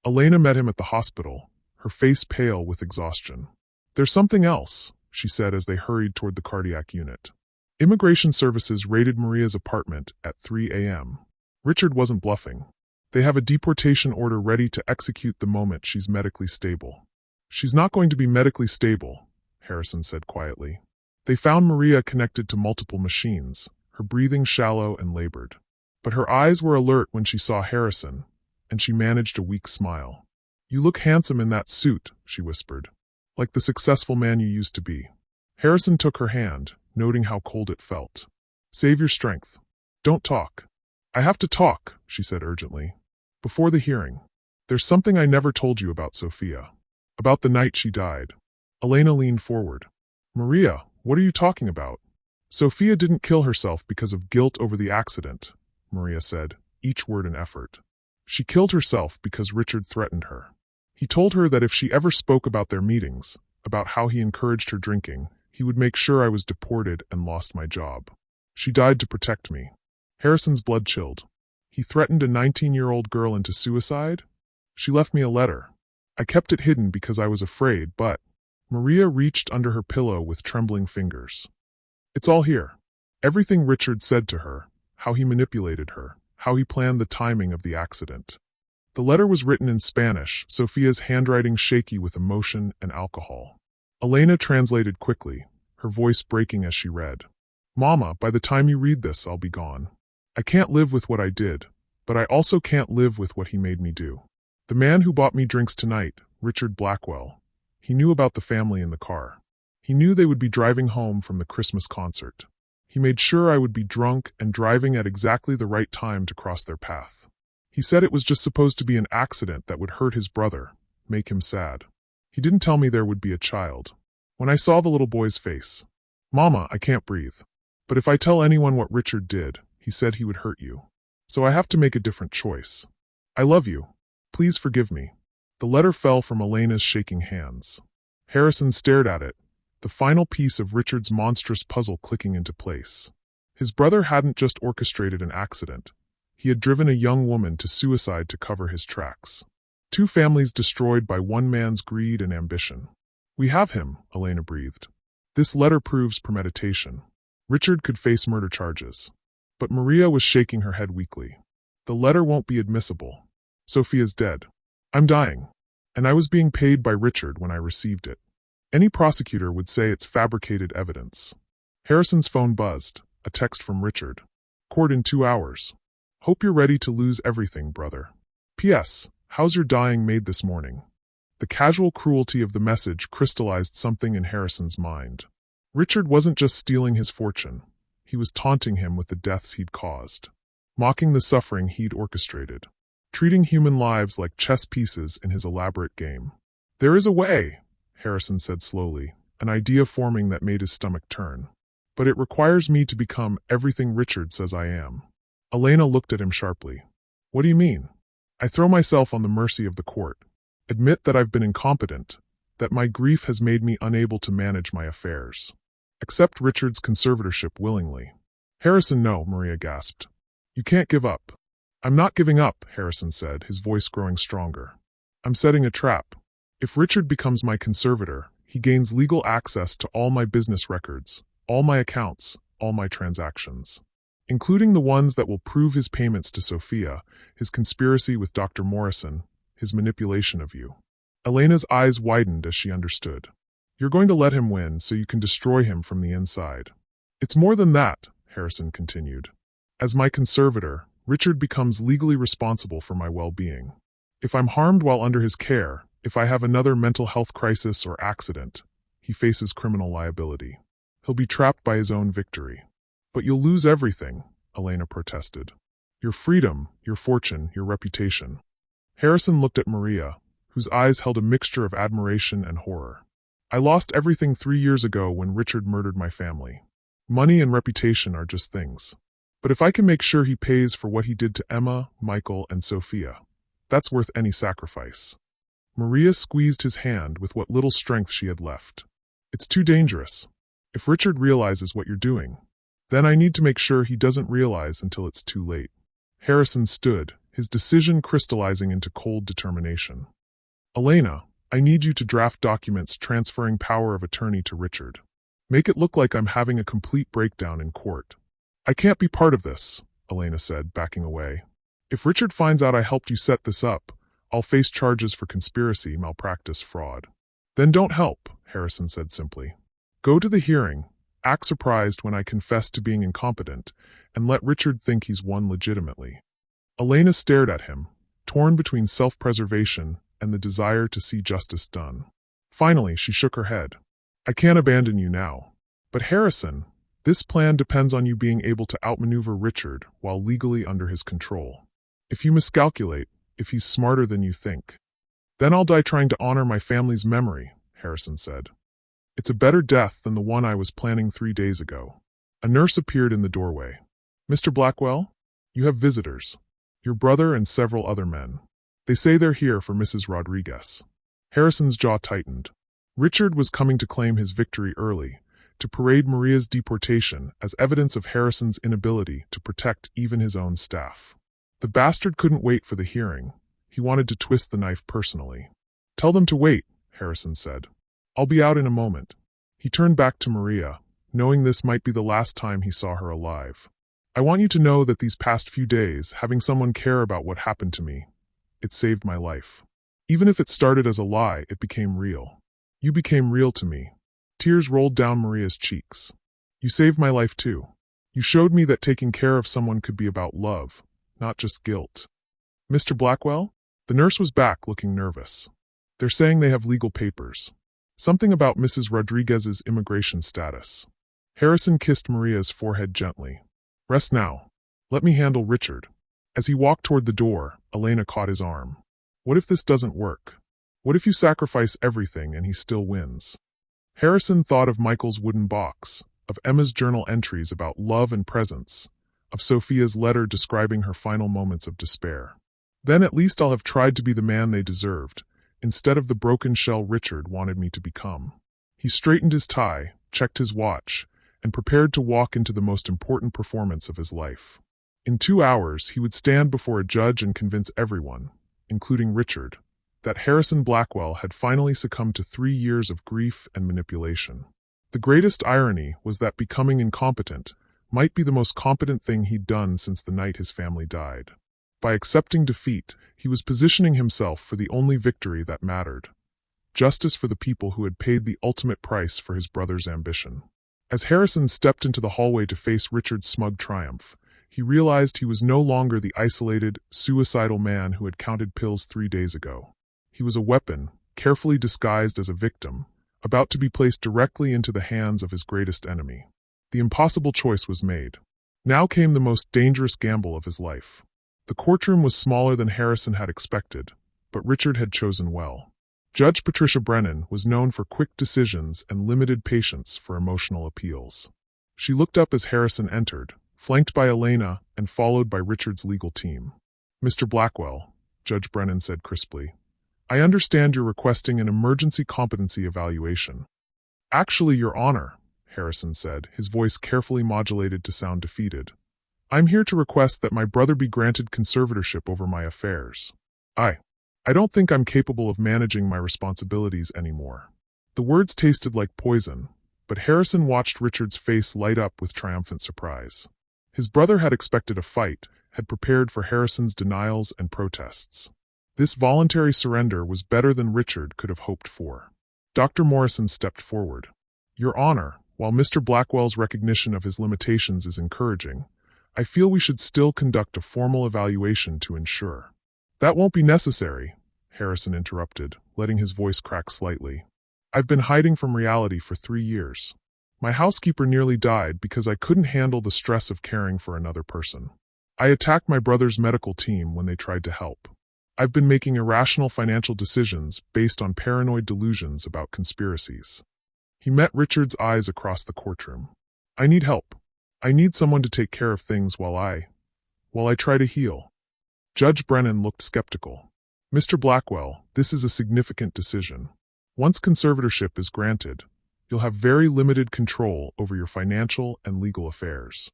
Elena met him at the hospital, her face pale with exhaustion. "There's something else," she said as they hurried toward the cardiac unit. Immigration Services raided Maria's apartment at 3 a.m. Richard wasn't bluffing. "They have a deportation order ready to execute the moment she's medically stable." "She's not going to be medically stable," Harrison said quietly. They found Maria connected to multiple machines, her breathing shallow and labored. But her eyes were alert when she saw Harrison, and she managed a weak smile. "You look handsome in that suit," she whispered. "Like the successful man you used to be." Harrison took her hand, noting how cold it felt. "Save your strength. Don't talk." "I have to talk," she said urgently. "Before the hearing. There's something I never told you about Sophia. About the night she died." Elena leaned forward. "Maria, what are you talking about?" "Sophia didn't kill herself because of guilt over the accident," Maria said, each word an effort. "She killed herself because Richard threatened her. He told her that if she ever spoke about their meetings, about how he encouraged her drinking, he would make sure I was deported and lost my job. She died to protect me." Harrison's blood chilled. "He threatened a 19-year-old girl into suicide? She left me a letter. I kept it hidden because I was afraid, but..." Maria reached under her pillow with trembling fingers. It's all here. Everything Richard said to her, how he manipulated her, how he planned the timing of the accident. The letter was written in Spanish, Sophia's handwriting shaky with emotion and alcohol. Elena translated quickly, her voice breaking as she read. Mama, by the time you read this, I'll be gone. I can't live with what I did, but I also can't live with what he made me do. The man who bought me drinks tonight, Richard Blackwell, he knew about the family in the car. He knew they would be driving home from the Christmas concert. He made sure I would be drunk and driving at exactly the right time to cross their path. He said it was just supposed to be an accident that would hurt his brother, make him sad. He didn't tell me there would be a child. When I saw the little boy's face, Mama, I can't breathe. But if I tell anyone what Richard did, he said he would hurt you. So I have to make a different choice. I love you. Please forgive me. The letter fell from Elena's shaking hands. Harrison stared at it, the final piece of Richard's monstrous puzzle clicking into place. His brother hadn't just orchestrated an accident. He had driven a young woman to suicide to cover his tracks. 2 families destroyed by one man's greed and ambition. We have him, Elena breathed. This letter proves premeditation. Richard could face murder charges. But Maria was shaking her head weakly. The letter won't be admissible. Sophia's dead. I'm dying. And I was being paid by Richard when I received it. Any prosecutor would say it's fabricated evidence. Harrison's phone buzzed, a text from Richard. Court in 2 hours. Hope you're ready to lose everything, brother. P.S. How's your dying maid this morning? The casual cruelty of the message crystallized something in Harrison's mind. Richard wasn't just stealing his fortune. He was taunting him with the deaths he'd caused, mocking the suffering he'd orchestrated, treating human lives like chess pieces in his elaborate game. There is a way, Harrison said slowly, an idea forming that made his stomach turn. But it requires me to become everything Richard says I am. Elena looked at him sharply. What do you mean? I throw myself on the mercy of the court. Admit that I've been incompetent, that my grief has made me unable to manage my affairs. Accept Richard's conservatorship willingly. Harrison, no, Maria gasped. You can't give up. I'm not giving up, Harrison said, his voice growing stronger. I'm setting a trap. If Richard becomes my conservator, he gains legal access to all my business records, all my accounts, all my transactions, including the ones that will prove his payments to Sophia, his conspiracy with Dr. Morrison, his manipulation of you. Elena's eyes widened as she understood. You're going to let him win so you can destroy him from the inside. It's more than that, Harrison continued. As my conservator, Richard becomes legally responsible for my well-being. If I'm harmed while under his care, if I have another mental health crisis or accident, he faces criminal liability. He'll be trapped by his own victory. But you'll lose everything, Elena protested. Your freedom, your fortune, your reputation. Harrison looked at Maria, whose eyes held a mixture of admiration and horror. I lost everything 3 years ago when Richard murdered my family. Money and reputation are just things. But if I can make sure he pays for what he did to Emma, Michael, and Sophia, that's worth any sacrifice. Maria squeezed his hand with what little strength she had left. It's too dangerous. If Richard realizes what you're doing, then I need to make sure he doesn't realize until it's too late. Harrison stood, his decision crystallizing into cold determination. Elena, I need you to draft documents transferring power of attorney to Richard. Make it look like I'm having a complete breakdown in court. I can't be part of this, Elena said, backing away. If Richard finds out I helped you set this up, I'll face charges for conspiracy, malpractice, fraud. Then don't help, Harrison said simply. Go to the hearing, act surprised when I confess to being incompetent, and let Richard think he's won legitimately. Elena stared at him, torn between self-preservation and the desire to see justice done. Finally, she shook her head. I can't abandon you now. But Harrison, this plan depends on you being able to outmaneuver Richard while legally under his control. If you miscalculate, if he's smarter than you think, then I'll die trying to honor my family's memory, Harrison said. It's a better death than the one I was planning 3 days ago. A nurse appeared in the doorway. Mr. Blackwell, you have visitors. Your brother and several other men. They say they're here for Mrs. Rodriguez. Harrison's jaw tightened. Richard was coming to claim his victory early, to parade Maria's deportation as evidence of Harrison's inability to protect even his own staff. The bastard couldn't wait for the hearing. He wanted to twist the knife personally. Tell them to wait, Harrison said. I'll be out in a moment. He turned back to Maria, knowing this might be the last time he saw her alive. I want you to know that these past few days, having someone care about what happened to me, it saved my life. Even if it started as a lie, it became real. You became real to me. Tears rolled down Maria's cheeks. You saved my life too. You showed me that taking care of someone could be about love, not just guilt. Mr. Blackwell? The nurse was back, looking nervous. They're saying they have legal papers. Something about Mrs. Rodriguez's immigration status. Harrison kissed Maria's forehead gently. Rest now. Let me handle Richard. As he walked toward the door, Elena caught his arm. What if this doesn't work? What if you sacrifice everything and he still wins? Harrison thought of Michael's wooden box, of Emma's journal entries about love and presence, of Sophia's letter describing her final moments of despair. Then at least I'll have tried to be the man they deserved, instead of the broken shell Richard wanted me to become. He straightened his tie, checked his watch, and prepared to walk into the most important performance of his life. In 2 hours, he would stand before a judge and convince everyone, including Richard, that Harrison Blackwell had finally succumbed to 3 years of grief and manipulation. The greatest irony was that becoming incompetent might be the most competent thing he'd done since the night his family died. By accepting defeat, he was positioning himself for the only victory that mattered: justice for the people who had paid the ultimate price for his brother's ambition. As Harrison stepped into the hallway to face Richard's smug triumph, he realized he was no longer the isolated, suicidal man who had counted pills 3 days ago. He was a weapon, carefully disguised as a victim, about to be placed directly into the hands of his greatest enemy. The impossible choice was made. Now came the most dangerous gamble of his life. The courtroom was smaller than Harrison had expected, but Richard had chosen well. Judge Patricia Brennan was known for quick decisions and limited patience for emotional appeals. She looked up as Harrison entered, flanked by Elena and followed by Richard's legal team. Mr. Blackwell, Judge Brennan said crisply, I understand you're requesting an emergency competency evaluation. Actually, Your Honor, Harrison said, his voice carefully modulated to sound defeated. I'm here to request that my brother be granted conservatorship over my affairs. I don't think I'm capable of managing my responsibilities anymore. The words tasted like poison, but Harrison watched Richard's face light up with triumphant surprise. His brother had expected a fight, had prepared for Harrison's denials and protests. This voluntary surrender was better than Richard could have hoped for. Dr. Morrison stepped forward. Your Honor, while Mr. Blackwell's recognition of his limitations is encouraging, I feel we should still conduct a formal evaluation to ensure. That won't be necessary, Harrison interrupted, letting his voice crack slightly. I've been hiding from reality for 3 years. My housekeeper nearly died because I couldn't handle the stress of caring for another person. I attacked my brother's medical team when they tried to help. I've been making irrational financial decisions based on paranoid delusions about conspiracies. He met Richard's eyes across the courtroom. I need help. I need someone to take care of things while I try to heal. Judge Brennan looked skeptical. Mr. Blackwell, this is a significant decision. Once conservatorship is granted, you'll have very limited control over your financial and legal affairs.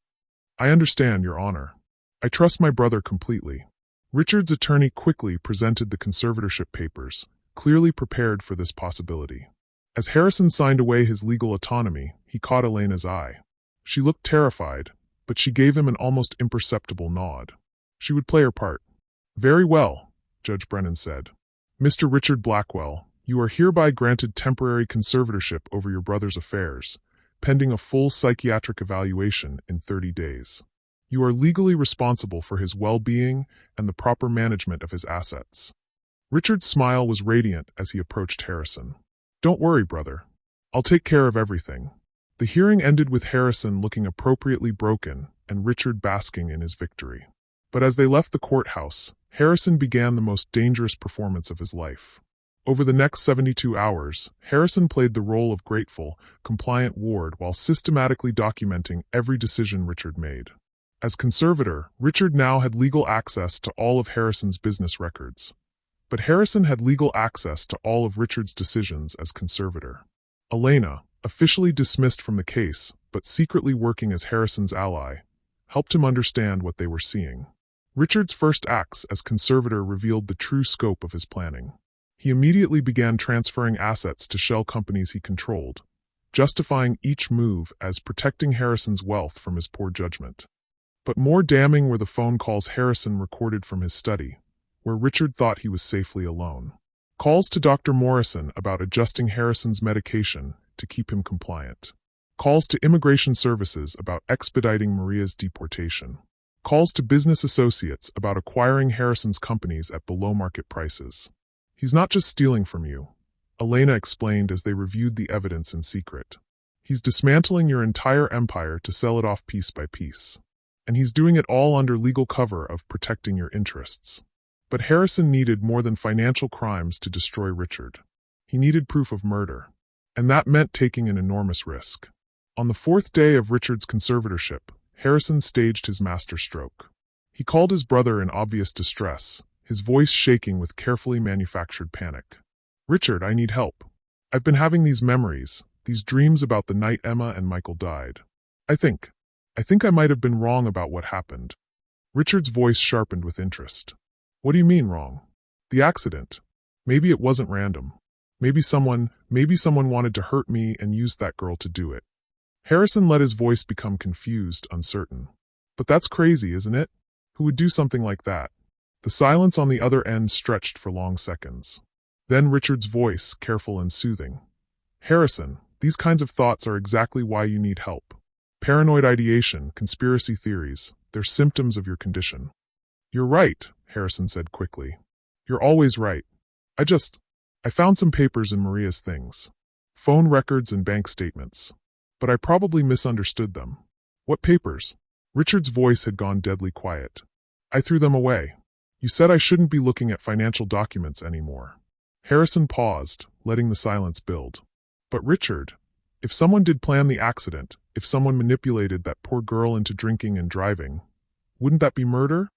I understand, Your Honor. I trust my brother completely. Richard's attorney quickly presented the conservatorship papers, clearly prepared for this possibility. As Harrison signed away his legal autonomy, he caught Elena's eye. She looked terrified, but she gave him an almost imperceptible nod. She would play her part. Very well, Judge Brennan said. Mr. Richard Blackwell, you are hereby granted temporary conservatorship over your brother's affairs, pending a full psychiatric evaluation in 30 days. You are legally responsible for his well-being and the proper management of his assets. Richard's smile was radiant as he approached Harrison. Don't worry, brother. I'll take care of everything. The hearing ended with Harrison looking appropriately broken and Richard basking in his victory. But as they left the courthouse, Harrison began the most dangerous performance of his life. Over the next 72 hours, Harrison played the role of grateful, compliant ward while systematically documenting every decision Richard made. As conservator, Richard now had legal access to all of Harrison's business records. But Harrison had legal access to all of Richard's decisions as conservator. Elena, officially dismissed from the case, but secretly working as Harrison's ally, helped him understand what they were seeing. Richard's first acts as conservator revealed the true scope of his planning. He immediately began transferring assets to shell companies he controlled, justifying each move as protecting Harrison's wealth from his poor judgment. But more damning were the phone calls Harrison recorded from his study, where Richard thought he was safely alone. Calls to Dr. Morrison about adjusting Harrison's medication to keep him compliant. Calls to immigration services about expediting Maria's deportation. Calls to business associates about acquiring Harrison's companies at below-market prices. "He's not just stealing from you," Elena explained as they reviewed the evidence in secret. "He's dismantling your entire empire to sell it off piece by piece. And he's doing it all under legal cover of protecting your interests." But Harrison needed more than financial crimes to destroy Richard. He needed proof of murder. And that meant taking an enormous risk. On the 4th day of Richard's conservatorship, Harrison staged his masterstroke. He called his brother in obvious distress, his voice shaking with carefully manufactured panic. "Richard, I need help. I've been having these memories, these dreams about the night Emma and Michael died. I think I might have been wrong about what happened." Richard's voice sharpened with interest. "What do you mean wrong?" "The accident. Maybe it wasn't random. Maybe someone wanted to hurt me and used that girl to do it." Harrison let his voice become confused, uncertain. "But that's crazy, isn't it? Who would do something like that?" The silence on the other end stretched for long seconds. Then Richard's voice, careful and soothing. "Harrison, these kinds of thoughts are exactly why you need help. Paranoid ideation, conspiracy theories, they're symptoms of your condition." "You're right," Harrison said quickly. "You're always right. I found some papers in Maria's things. Phone records and bank statements. But I probably misunderstood them." "What papers?" Richard's voice had gone deadly quiet. "I threw them away. You said I shouldn't be looking at financial documents anymore." Harrison paused, letting the silence build. "But Richard, if someone did plan the accident, if someone manipulated that poor girl into drinking and driving, wouldn't that be murder?"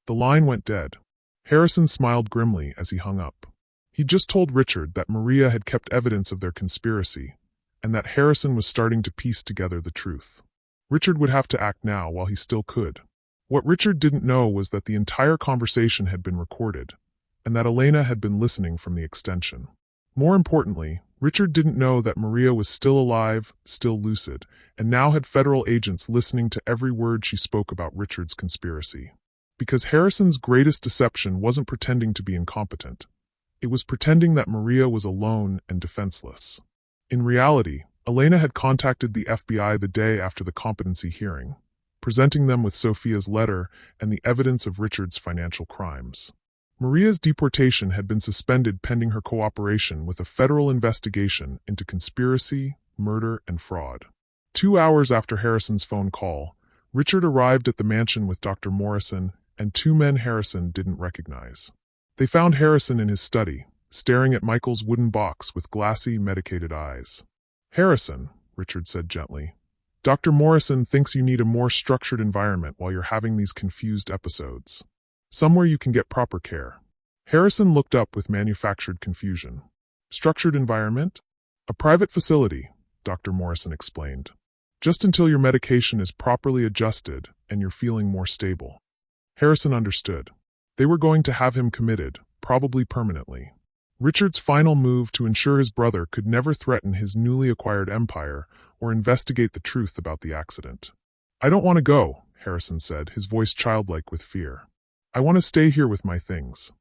The line went dead. Harrison smiled grimly as he hung up. He'd just told Richard that Maria had kept evidence of their conspiracy, and that Harrison was starting to piece together the truth. Richard would have to act now while he still could. What Richard didn't know was that the entire conversation had been recorded, and that Elena had been listening from the extension. More importantly, Richard didn't know that Maria was still alive, still lucid, and now had federal agents listening to every word she spoke about Richard's conspiracy. Because Harrison's greatest deception wasn't pretending to be incompetent. It was pretending that Maria was alone and defenseless. In reality, Elena had contacted the FBI the day after the competency hearing, presenting them with Sophia's letter and the evidence of Richard's financial crimes. Maria's deportation had been suspended pending her cooperation with a federal investigation into conspiracy, murder, and fraud. 2 hours after Harrison's phone call, Richard arrived at the mansion with Dr. Morrison and 2 men Harrison didn't recognize. They found Harrison in his study, staring at Michael's wooden box with glassy, medicated eyes. "Harrison," Richard said gently, "Dr. Morrison thinks you need a more structured environment while you're having these confused episodes. Somewhere you can get proper care." Harrison looked up with manufactured confusion. "Structured environment?" "A private facility," Dr. Morrison explained. "Just until your medication is properly adjusted and you're feeling more stable." Harrison understood. They were going to have him committed, probably permanently. Richard's final move to ensure his brother could never threaten his newly acquired empire or investigate the truth about the accident. "I don't want to go," Harrison said, his voice childlike with fear. "I want to stay here with my things."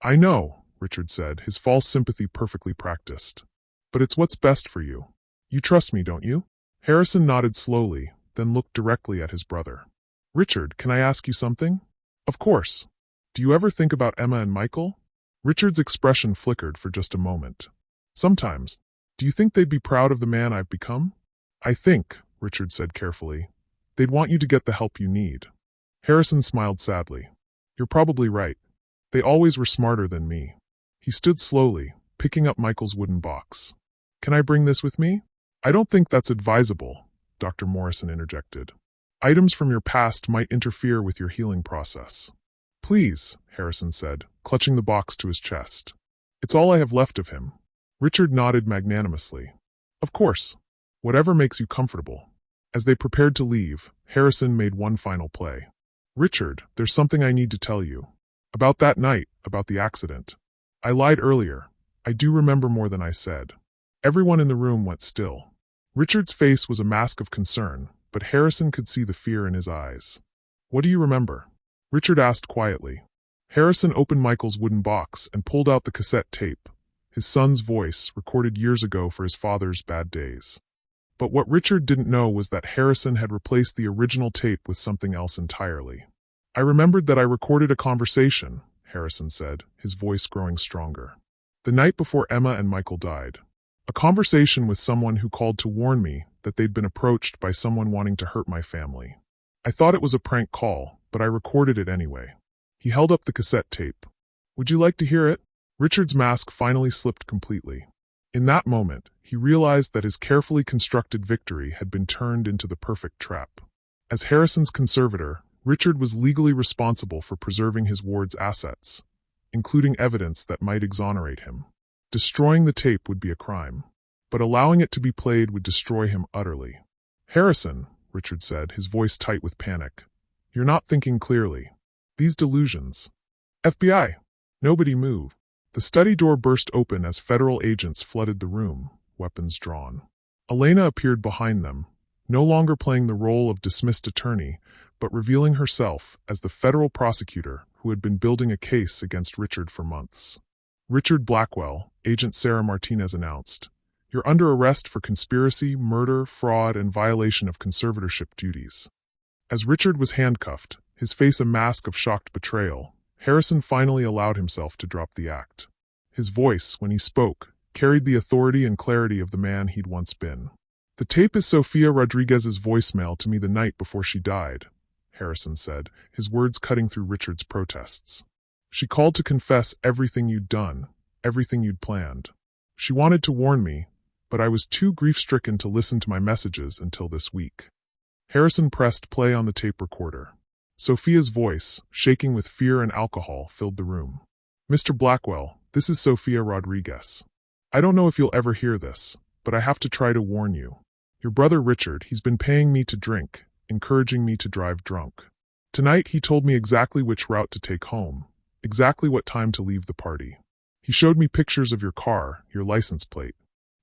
"I know," Richard said, his false sympathy perfectly practiced. "But it's what's best for you. You trust me, don't you?" Harrison nodded slowly, then looked directly at his brother. "Richard, can I ask you something?" "Of course. Do you ever think about Emma and Michael?" Richard's expression flickered for just a moment. "Sometimes. Do you think they'd be proud of the man I've become?" "I think," Richard said carefully, "they'd want you to get the help you need." Harrison smiled sadly. "You're probably right. They always were smarter than me." He stood slowly, picking up Michael's wooden box. "Can I bring this with me?" "I don't think that's advisable," Dr. Morrison interjected. "Items from your past might interfere with your healing process." "Please," Harrison said, clutching the box to his chest. "It's all I have left of him." Richard nodded magnanimously. "Of course. Whatever makes you comfortable." As they prepared to leave, Harrison made one final play. "Richard, there's something I need to tell you. About that night, about the accident. I lied earlier. I do remember more than I said." Everyone in the room went still. Richard's face was a mask of concern, but Harrison could see the fear in his eyes. "What do you remember?" Richard asked quietly. Harrison opened Michael's wooden box and pulled out the cassette tape, his son's voice, recorded years ago for his father's bad days. But what Richard didn't know was that Harrison had replaced the original tape with something else entirely. "I remembered that I recorded a conversation," Harrison said, his voice growing stronger. "The night before Emma and Michael died. A conversation with someone who called to warn me that they'd been approached by someone wanting to hurt my family. I thought it was a prank call, but I recorded it anyway." He held up the cassette tape. "Would you like to hear it?" Richard's mask finally slipped completely. In that moment, he realized that his carefully constructed victory had been turned into the perfect trap. As Harrison's conservator, Richard was legally responsible for preserving his ward's assets, including evidence that might exonerate him. Destroying the tape would be a crime, but allowing it to be played would destroy him utterly. "Harrison," Richard said, his voice tight with panic, "you're not thinking clearly. These delusions. FBI!" Nobody moved. The study door burst open as federal agents flooded the room, weapons drawn. Elena appeared behind them, no longer playing the role of dismissed attorney, but revealing herself as the federal prosecutor who had been building a case against Richard for months. "Richard Blackwell," Agent Sarah Martinez announced, "you're under arrest for conspiracy, murder, fraud, and violation of conservatorship duties." As Richard was handcuffed, his face a mask of shocked betrayal, Harrison finally allowed himself to drop the act. His voice, when he spoke, carried the authority and clarity of the man he'd once been. "The tape is Sofia Rodriguez's voicemail to me the night before she died," Harrison said, his words cutting through Richard's protests. "She called to confess everything you'd done, everything you'd planned. She wanted to warn me, but I was too grief-stricken to listen to my messages until this week." Harrison pressed play on the tape recorder. Sophia's voice, shaking with fear and alcohol, filled the room. "Mr. Blackwell, this is Sofia Rodriguez. I don't know if you'll ever hear this, but I have to try to warn you. Your brother Richard, he's been paying me to drink, encouraging me to drive drunk. Tonight he told me exactly which route to take home, exactly what time to leave the party. He showed me pictures of your car, your license plate.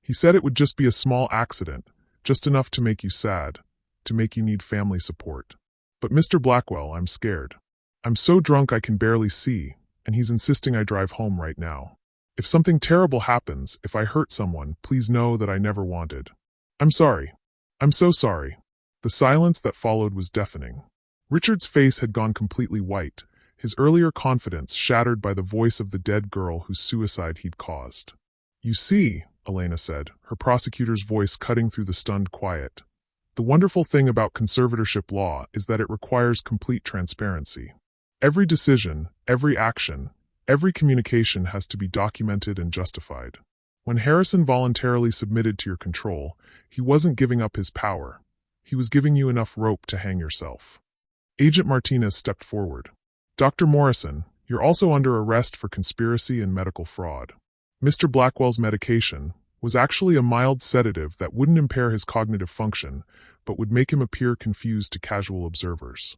He said it would just be a small accident, just enough to make you sad, to make you need family support. But Mr. Blackwell, I'm scared. I'm so drunk I can barely see, and he's insisting I drive home right now. If something terrible happens, if I hurt someone, please know that I never wanted. I'm sorry. I'm so sorry." The silence that followed was deafening. Richard's face had gone completely white, his earlier confidence shattered by the voice of the dead girl whose suicide he'd caused. "You see," Elena said, her prosecutor's voice cutting through the stunned quiet, "the wonderful thing about conservatorship law is that it requires complete transparency. Every decision, every action, every communication has to be documented and justified. When Harrison voluntarily submitted to your control, he wasn't giving up his power. He was giving you enough rope to hang yourself." Agent Martinez stepped forward. "Dr. Morrison, you're also under arrest for conspiracy and medical fraud. Mr. Blackwell's medication was actually a mild sedative that wouldn't impair his cognitive function, but would make him appear confused to casual observers."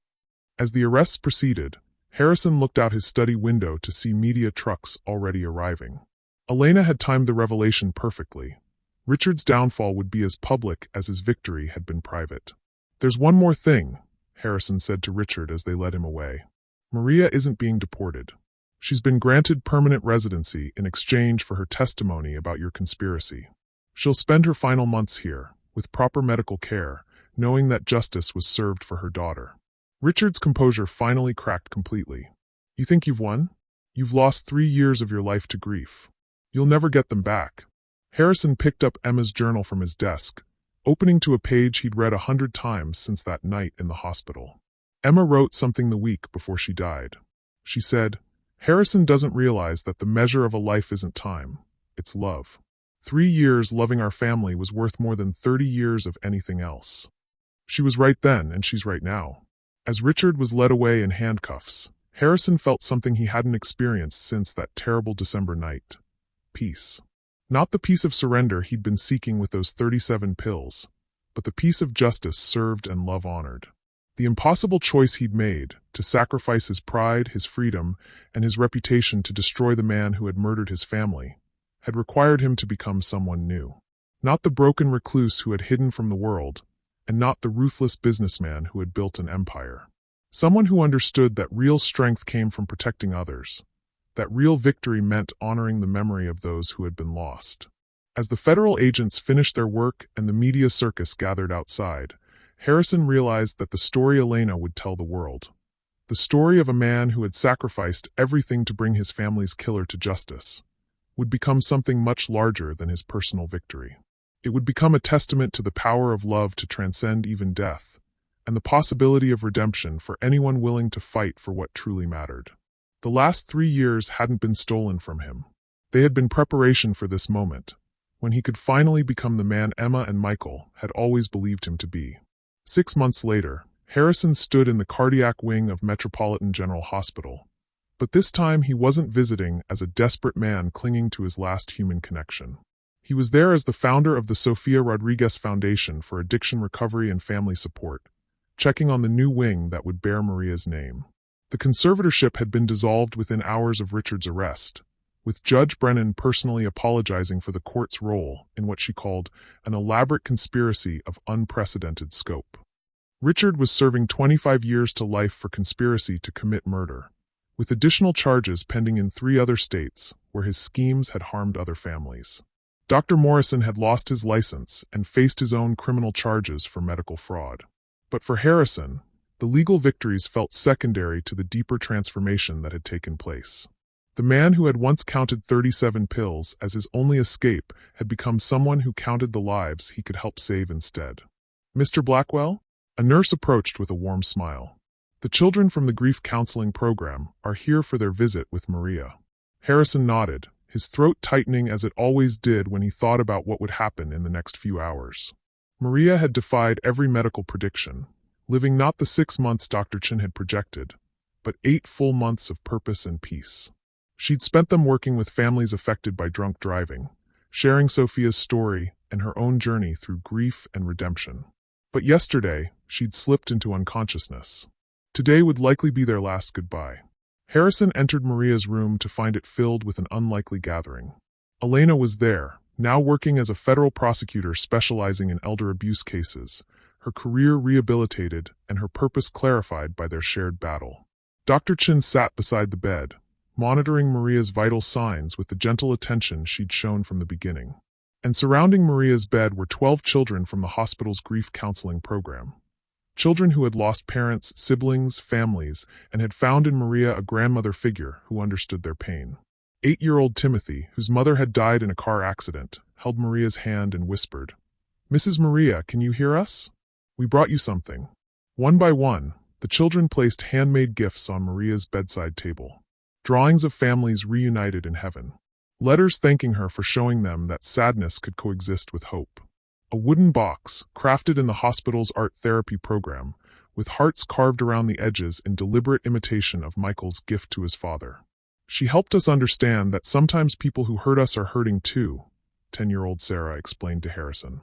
As the arrests proceeded, Harrison looked out his study window to see media trucks already arriving. Elena had timed the revelation perfectly. Richard's downfall would be as public as his victory had been private. "There's one more thing," Harrison said to Richard as they led him away. "Maria isn't being deported. She's been granted permanent residency in exchange for her testimony about your conspiracy. She'll spend her final months here, with proper medical care, knowing that justice was served for her daughter." Richard's composure finally cracked completely. "You think you've won? You've lost 3 years of your life to grief. You'll never get them back." Harrison picked up Emma's journal from his desk, opening to a page he'd read 100 times since that night in the hospital. Emma wrote something the week before she died. She said, "Harrison doesn't realize that the measure of a life isn't time, it's love. 3 years loving our family was worth more than 30 years of anything else." She was right then, and she's right now. As Richard was led away in handcuffs, Harrison felt something he hadn't experienced since that terrible December night. Peace. Not the peace of surrender he'd been seeking with those 37 pills, but the peace of justice served and love honored. The impossible choice he'd made, to sacrifice his pride, his freedom, and his reputation to destroy the man who had murdered his family, had required him to become someone new. Not the broken recluse who had hidden from the world, and not the ruthless businessman who had built an empire. Someone who understood that real strength came from protecting others, that real victory meant honoring the memory of those who had been lost. As the federal agents finished their work and the media circus gathered outside, Harrison realized that the story Elena would tell the world, the story of a man who had sacrificed everything to bring his family's killer to justice, would become something much larger than his personal victory. It would become a testament to the power of love to transcend even death, and the possibility of redemption for anyone willing to fight for what truly mattered. The last 3 years hadn't been stolen from him. They had been preparation for this moment, when he could finally become the man Emma and Michael had always believed him to be. 6 months later, Harrison stood in the cardiac wing of Metropolitan General Hospital, but this time he wasn't visiting as a desperate man clinging to his last human connection. He was there as the founder of the Sofia Rodriguez Foundation for Addiction Recovery and Family Support, checking on the new wing that would bear Maria's name. The conservatorship had been dissolved within hours of Richard's arrest, with Judge Brennan personally apologizing for the court's role in what she called an elaborate conspiracy of unprecedented scope. Richard was serving 25 years to life for conspiracy to commit murder, with additional charges pending in 3 other states where his schemes had harmed other families. Dr. Morrison had lost his license and faced his own criminal charges for medical fraud. But for Harrison, the legal victories felt secondary to the deeper transformation that had taken place. The man who had once counted 37 pills as his only escape had become someone who counted the lives he could help save instead. "Mr. Blackwell?" A nurse approached with a warm smile. "The children from the grief counseling program are here for their visit with Maria." Harrison nodded, his throat tightening as it always did when he thought about what would happen in the next few hours. Maria had defied every medical prediction, living not the 6 months Dr. Chin had projected, but 8 full months of purpose and peace. She'd spent them working with families affected by drunk driving, sharing Sophia's story and her own journey through grief and redemption. But yesterday, she'd slipped into unconsciousness. Today would likely be their last goodbye. Harrison entered Maria's room to find it filled with an unlikely gathering. Elena was there, now working as a federal prosecutor specializing in elder abuse cases, her career rehabilitated and her purpose clarified by their shared battle. Dr. Chin sat beside the bed, monitoring Maria's vital signs with the gentle attention she'd shown from the beginning. And surrounding Maria's bed were 12 children from the hospital's grief counseling program. Children who had lost parents, siblings, families, and had found in Maria a grandmother figure who understood their pain. 8-year-old Timothy, whose mother had died in a car accident, held Maria's hand and whispered, "Mrs. Maria, can you hear us? We brought you something." One by one, the children placed handmade gifts on Maria's bedside table. Drawings of families reunited in heaven. Letters thanking her for showing them that sadness could coexist with hope. A wooden box, crafted in the hospital's art therapy program, with hearts carved around the edges in deliberate imitation of Michael's gift to his father. "She helped us understand that sometimes people who hurt us are hurting too," 10-year-old Sarah explained to Harrison.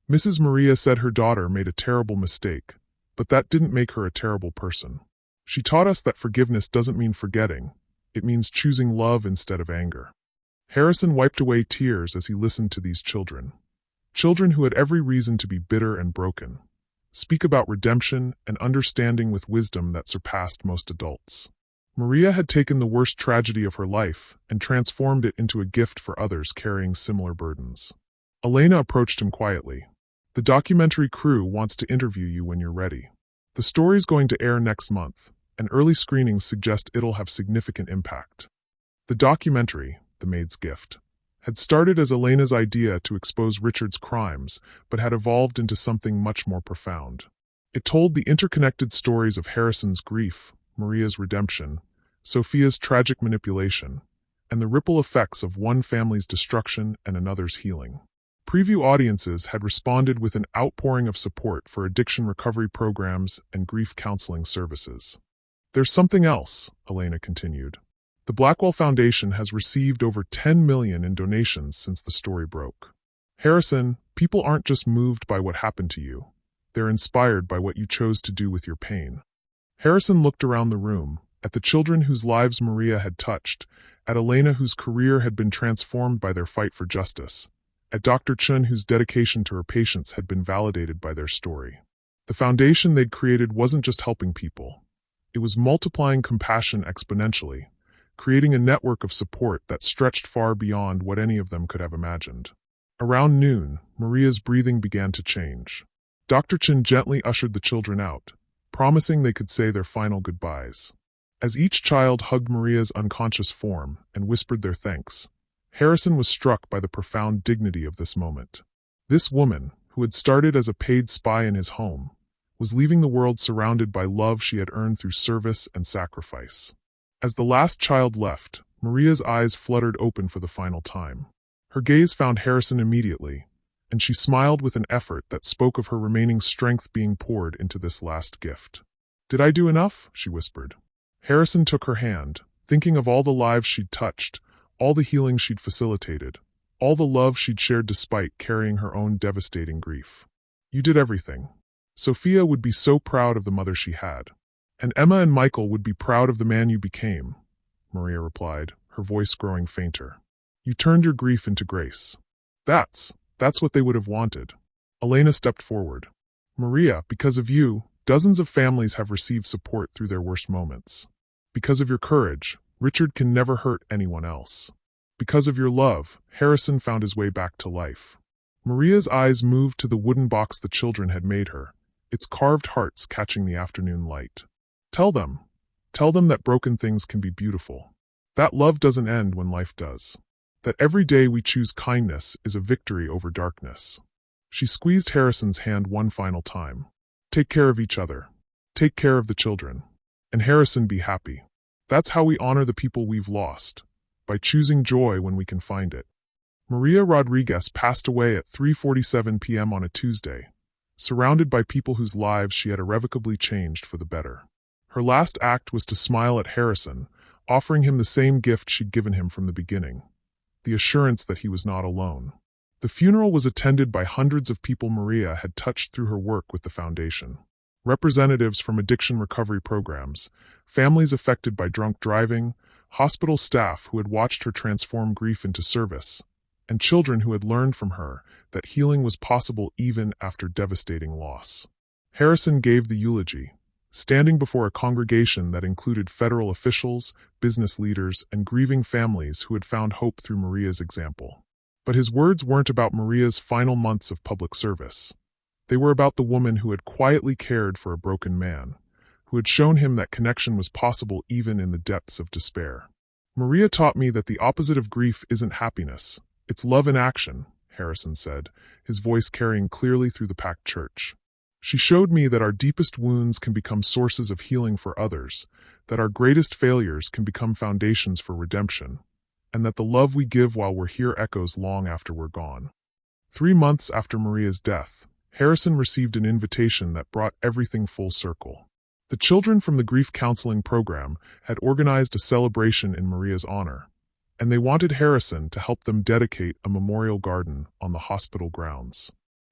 Mrs. Maria said her daughter made a terrible mistake, but that didn't make her a terrible person. "She taught us that forgiveness doesn't mean forgetting, it means choosing love instead of anger." Harrison wiped away tears as he listened to these children. Children who had every reason to be bitter and broken, speak about redemption and understanding with wisdom that surpassed most adults. Maria had taken the worst tragedy of her life and transformed it into a gift for others carrying similar burdens. Elena approached him quietly. "The documentary crew wants to interview you when you're ready. The story's going to air next month, and early screenings suggest it'll have significant impact." The documentary, The Maid's Gift, had started as Elena's idea to expose Richard's crimes, but had evolved into something much more profound. It told the interconnected stories of Harrison's grief, Maria's redemption, Sophia's tragic manipulation, and the ripple effects of one family's destruction and another's healing. Preview audiences had responded with an outpouring of support for addiction recovery programs and grief counseling services. "There's something else," Elena continued. "The Blackwell Foundation has received over 10 million in donations since the story broke. Harrison, people aren't just moved by what happened to you. They're inspired by what you chose to do with your pain." Harrison looked around the room, at the children whose lives Maria had touched, at Elena whose career had been transformed by their fight for justice, at Dr. Chun, whose dedication to her patients had been validated by their story. The foundation they'd created wasn't just helping people. It was multiplying compassion exponentially, creating a network of support that stretched far beyond what any of them could have imagined. Around noon, Maria's breathing began to change. Dr. Chin gently ushered the children out, promising they could say their final goodbyes. As each child hugged Maria's unconscious form and whispered their thanks, Harrison was struck by the profound dignity of this moment. This woman, who had started as a paid spy in his home, was leaving the world surrounded by love she had earned through service and sacrifice. As the last child left, Maria's eyes fluttered open for the final time. Her gaze found Harrison immediately, and she smiled with an effort that spoke of her remaining strength being poured into this last gift. "Did I do enough?" she whispered. Harrison took her hand, thinking of all the lives she'd touched, all the healing she'd facilitated, all the love she'd shared despite carrying her own devastating grief. "You did everything. Sophia would be so proud of the mother she had. And Emma and Michael would be proud of the man you became," Maria replied, her voice growing fainter. "You turned your grief into grace. That's what they would have wanted." Elena stepped forward. "Maria, because of you, dozens of families have received support through their worst moments. Because of your courage, Richard can never hurt anyone else. Because of your love, Harrison found his way back to life." Maria's eyes moved to the wooden box the children had made her, its carved hearts catching the afternoon light. Tell them that broken things can be beautiful. That love doesn't end when life does. That every day we choose kindness is a victory over darkness." She squeezed Harrison's hand one final time. "Take care of each other. Take care of the children. And Harrison, be happy. That's how we honor the people we've lost, by choosing joy when we can find it." Maria Rodriguez passed away at 3:47 p.m. on a Tuesday, surrounded by people whose lives she had irrevocably changed for the better. Her last act was to smile at Harrison, offering him the same gift she'd given him from the beginning, the assurance that he was not alone. The funeral was attended by hundreds of people Maria had touched through her work with the foundation. Representatives from addiction recovery programs, families affected by drunk driving, hospital staff who had watched her transform grief into service, and children who had learned from her that healing was possible even after devastating loss. Harrison gave the eulogy, standing before a congregation that included federal officials, business leaders, and grieving families who had found hope through Maria's example. But his words weren't about Maria's final months of public service. They were about the woman who had quietly cared for a broken man, who had shown him that connection was possible even in the depths of despair. "Maria taught me that the opposite of grief isn't happiness, it's love in action," Harrison said, his voice carrying clearly through the packed church. "She showed me that our deepest wounds can become sources of healing for others, that our greatest failures can become foundations for redemption, and that the love we give while we're here echoes long after we're gone." 3 months after Maria's death, Harrison received an invitation that brought everything full circle. The children from the grief counseling program had organized a celebration in Maria's honor, and they wanted Harrison to help them dedicate a memorial garden on the hospital grounds.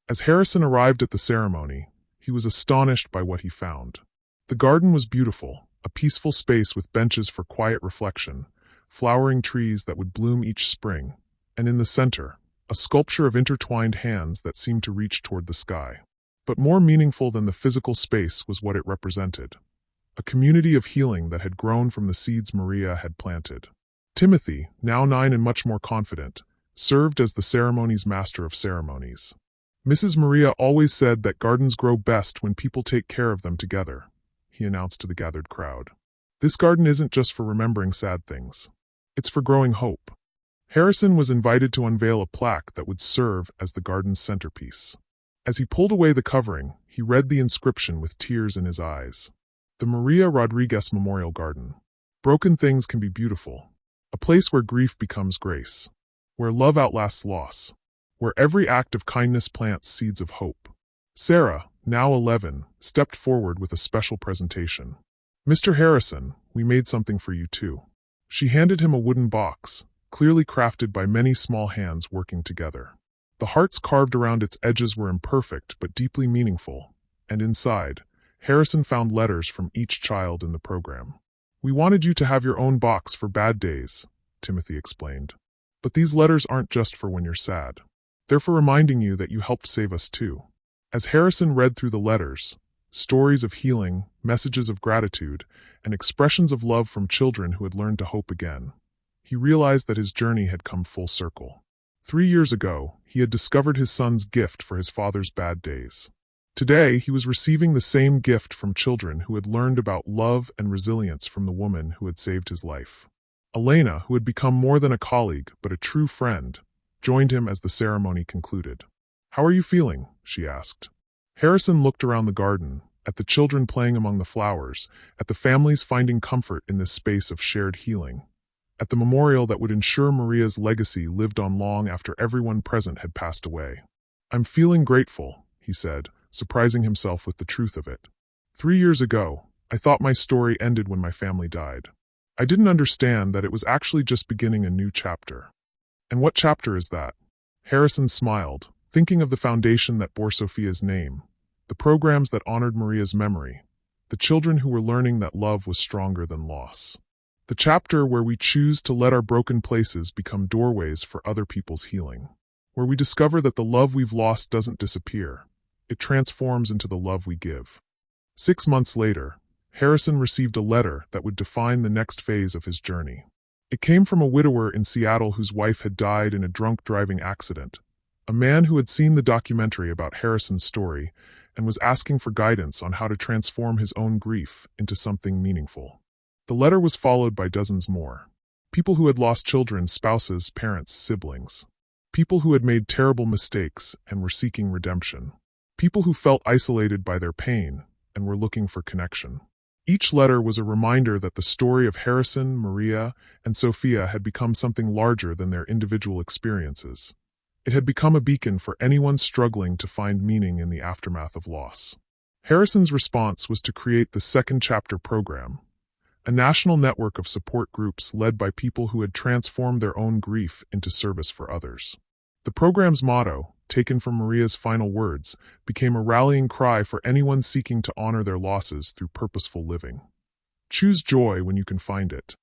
As Harrison arrived at the ceremony, he was astonished by what he found. The garden was beautiful, a peaceful space with benches for quiet reflection, flowering trees that would bloom each spring, and in the center, a sculpture of intertwined hands that seemed to reach toward the sky. But more meaningful than the physical space was what it represented, a community of healing that had grown from the seeds Maria had planted. Timothy, now 9 and much more confident, served as the ceremony's master of ceremonies. "Mrs. Maria always said that gardens grow best when people take care of them together," he announced to the gathered crowd. "This garden isn't just for remembering sad things. It's for growing hope." Harrison was invited to unveil a plaque that would serve as the garden's centerpiece. As he pulled away the covering, he read the inscription with tears in his eyes. "The Maria Rodriguez Memorial Garden. Broken things can be beautiful. A place where grief becomes grace. Where love outlasts loss. Where every act of kindness plants seeds of hope." Sarah, now 11, stepped forward with a special presentation. "Mr. Harrison, we made something for you too." She handed him a wooden box, clearly crafted by many small hands working together. The hearts carved around its edges were imperfect but deeply meaningful, and inside, Harrison found letters from each child in the program. "We wanted you to have your own box for bad days," Timothy explained. "But these letters aren't just for when you're sad. They're for reminding you that you helped save us too." As Harrison read through the letters, stories of healing, messages of gratitude, and expressions of love from children who had learned to hope again, he realized that his journey had come full circle. 3 years ago, he had discovered his son's gift for his father's bad days. Today, he was receiving the same gift from children who had learned about love and resilience from the woman who had saved his life. Elena, who had become more than a colleague but a true friend, joined him as the ceremony concluded. "How are you feeling?" she asked. Harrison looked around the garden, at the children playing among the flowers, at the families finding comfort in this space of shared healing, at the memorial that would ensure Maria's legacy lived on long after everyone present had passed away. "I'm feeling grateful," he said, surprising himself with the truth of it. 3 years ago, I thought my story ended when my family died. I didn't understand that it was actually just beginning a new chapter." "And what chapter is that?" Harrison smiled, thinking of the foundation that bore Sophia's name, the programs that honored Maria's memory, the children who were learning that love was stronger than loss. The chapter where we choose to let our broken places become doorways for other people's healing, where we discover that the love we've lost doesn't disappear, it transforms into the love we give. 6 months later, Harrison received a letter that would define the next phase of his journey. It came from a widower in Seattle whose wife had died in a drunk driving accident, a man who had seen the documentary about Harrison's story and was asking for guidance on how to transform his own grief into something meaningful. The letter was followed by dozens more. People who had lost children, spouses, parents, siblings. People who had made terrible mistakes and were seeking redemption. People who felt isolated by their pain and were looking for connection. Each letter was a reminder that the story of Harrison, Maria, and Sophia had become something larger than their individual experiences. It had become a beacon for anyone struggling to find meaning in the aftermath of loss. Harrison's response was to create the Second Chapter program, a national network of support groups led by people who had transformed their own grief into service for others. The program's motto, taken from Maria's final words, became a rallying cry for anyone seeking to honor their losses through purposeful living. Choose joy when you can find it.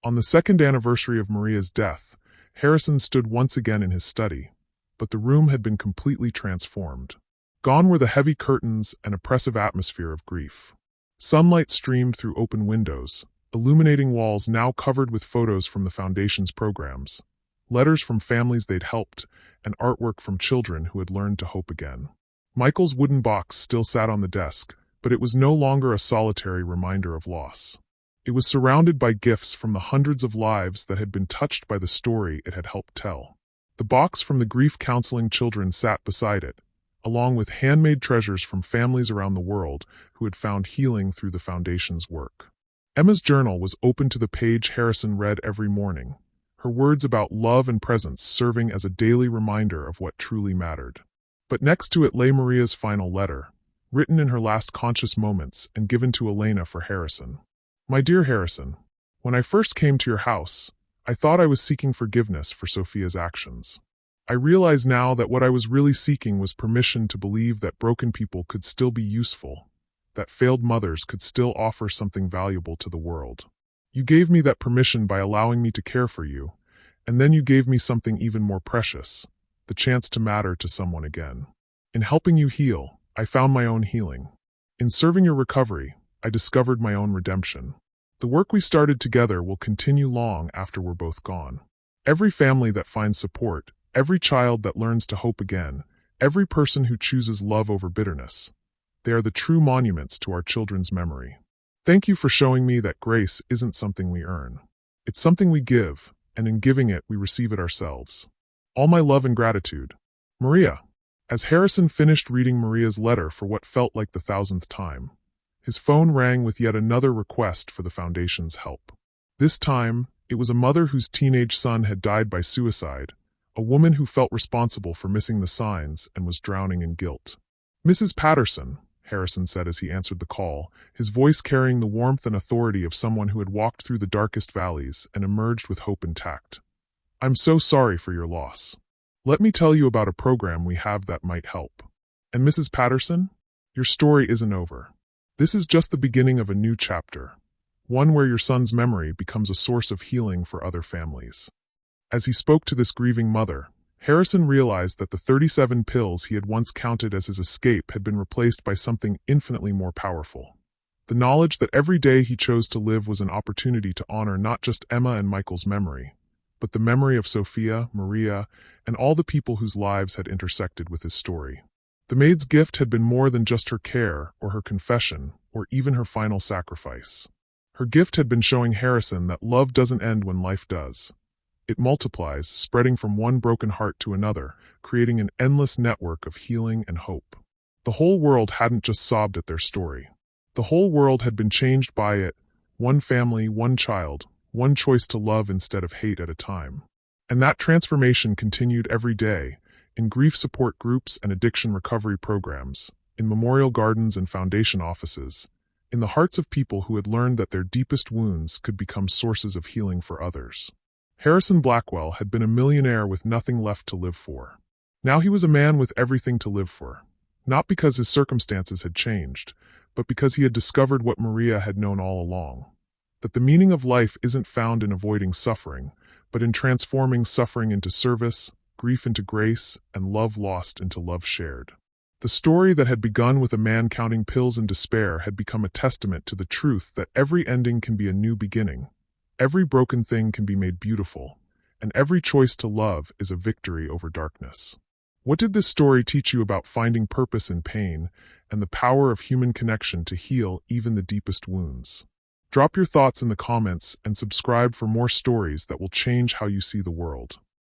On the second anniversary of Maria's death, Harrison stood once again in his study, but the room had been completely transformed. Gone were the heavy curtains and oppressive atmosphere of grief. Sunlight streamed through open windows, illuminating walls now covered with photos from the Foundation's programs, letters from families they'd helped, and artwork from children who had learned to hope again. Michael's wooden box still sat on the desk, but it was no longer a solitary reminder of loss. It was surrounded by gifts from the hundreds of lives that had been touched by the story it had helped tell. The box from the grief counseling children sat beside it, along with handmade treasures from families around the world who had found healing through the Foundation's work. Emma's journal was open to the page Harrison read every morning, her words about love and presence serving as a daily reminder of what truly mattered. But next to it lay Maria's final letter, written in her last conscious moments and given to Elena for Harrison. "My dear Harrison, when I first came to your house, I thought I was seeking forgiveness for Sophia's actions. I realize now that what I was really seeking was permission to believe that broken people could still be useful, that failed mothers could still offer something valuable to the world. You gave me that permission by allowing me to care for you, and then you gave me something even more precious, the chance to matter to someone again. In helping you heal, I found my own healing. In serving your recovery, I discovered my own redemption. The work we started together will continue long after we're both gone. Every family that finds support, every child that learns to hope again, every person who chooses love over bitterness, they are the true monuments to our children's memory. Thank you for showing me that grace isn't something we earn. It's something we give, and in giving it, we receive it ourselves. All my love and gratitude. Maria." As Harrison finished reading Maria's letter for what felt like the 1,000th time, his phone rang with yet another request for the Foundation's help. This time, it was a mother whose teenage son had died by suicide, a woman who felt responsible for missing the signs and was drowning in guilt. "Mrs. Patterson," Harrison said as he answered the call, his voice carrying the warmth and authority of someone who had walked through the darkest valleys and emerged with hope intact. "I'm so sorry for your loss. Let me tell you about a program we have that might help. And Mrs. Patterson, your story isn't over. This is just the beginning of a new chapter, one where your son's memory becomes a source of healing for other families." As he spoke to this grieving mother, Harrison realized that the 37 pills he had once counted as his escape had been replaced by something infinitely more powerful. The knowledge that every day he chose to live was an opportunity to honor not just Emma and Michael's memory, but the memory of Sophia, Maria, and all the people whose lives had intersected with his story. The maid's gift had been more than just her care, or her confession, or even her final sacrifice. Her gift had been showing Harrison that love doesn't end when life does. It multiplies, spreading from one broken heart to another, creating an endless network of healing and hope. The whole world hadn't just sobbed at their story. The whole world had been changed by it, one family, one child, one choice to love instead of hate at a time. And that transformation continued every day, in grief support groups and addiction recovery programs, in memorial gardens and foundation offices, in the hearts of people who had learned that their deepest wounds could become sources of healing for others. Harrison Blackwell had been a millionaire with nothing left to live for. Now he was a man with everything to live for, not because his circumstances had changed, but because he had discovered what Maria had known all along, that the meaning of life isn't found in avoiding suffering, but in transforming suffering into service, grief into grace, and love lost into love shared. The story that had begun with a man counting pills in despair had become a testament to the truth that every ending can be a new beginning. Every broken thing can be made beautiful, and every choice to love is a victory over darkness. What did this story teach you about finding purpose in pain and the power of human connection to heal even the deepest wounds? Drop your thoughts in the comments and subscribe for more stories that will change how you see the world.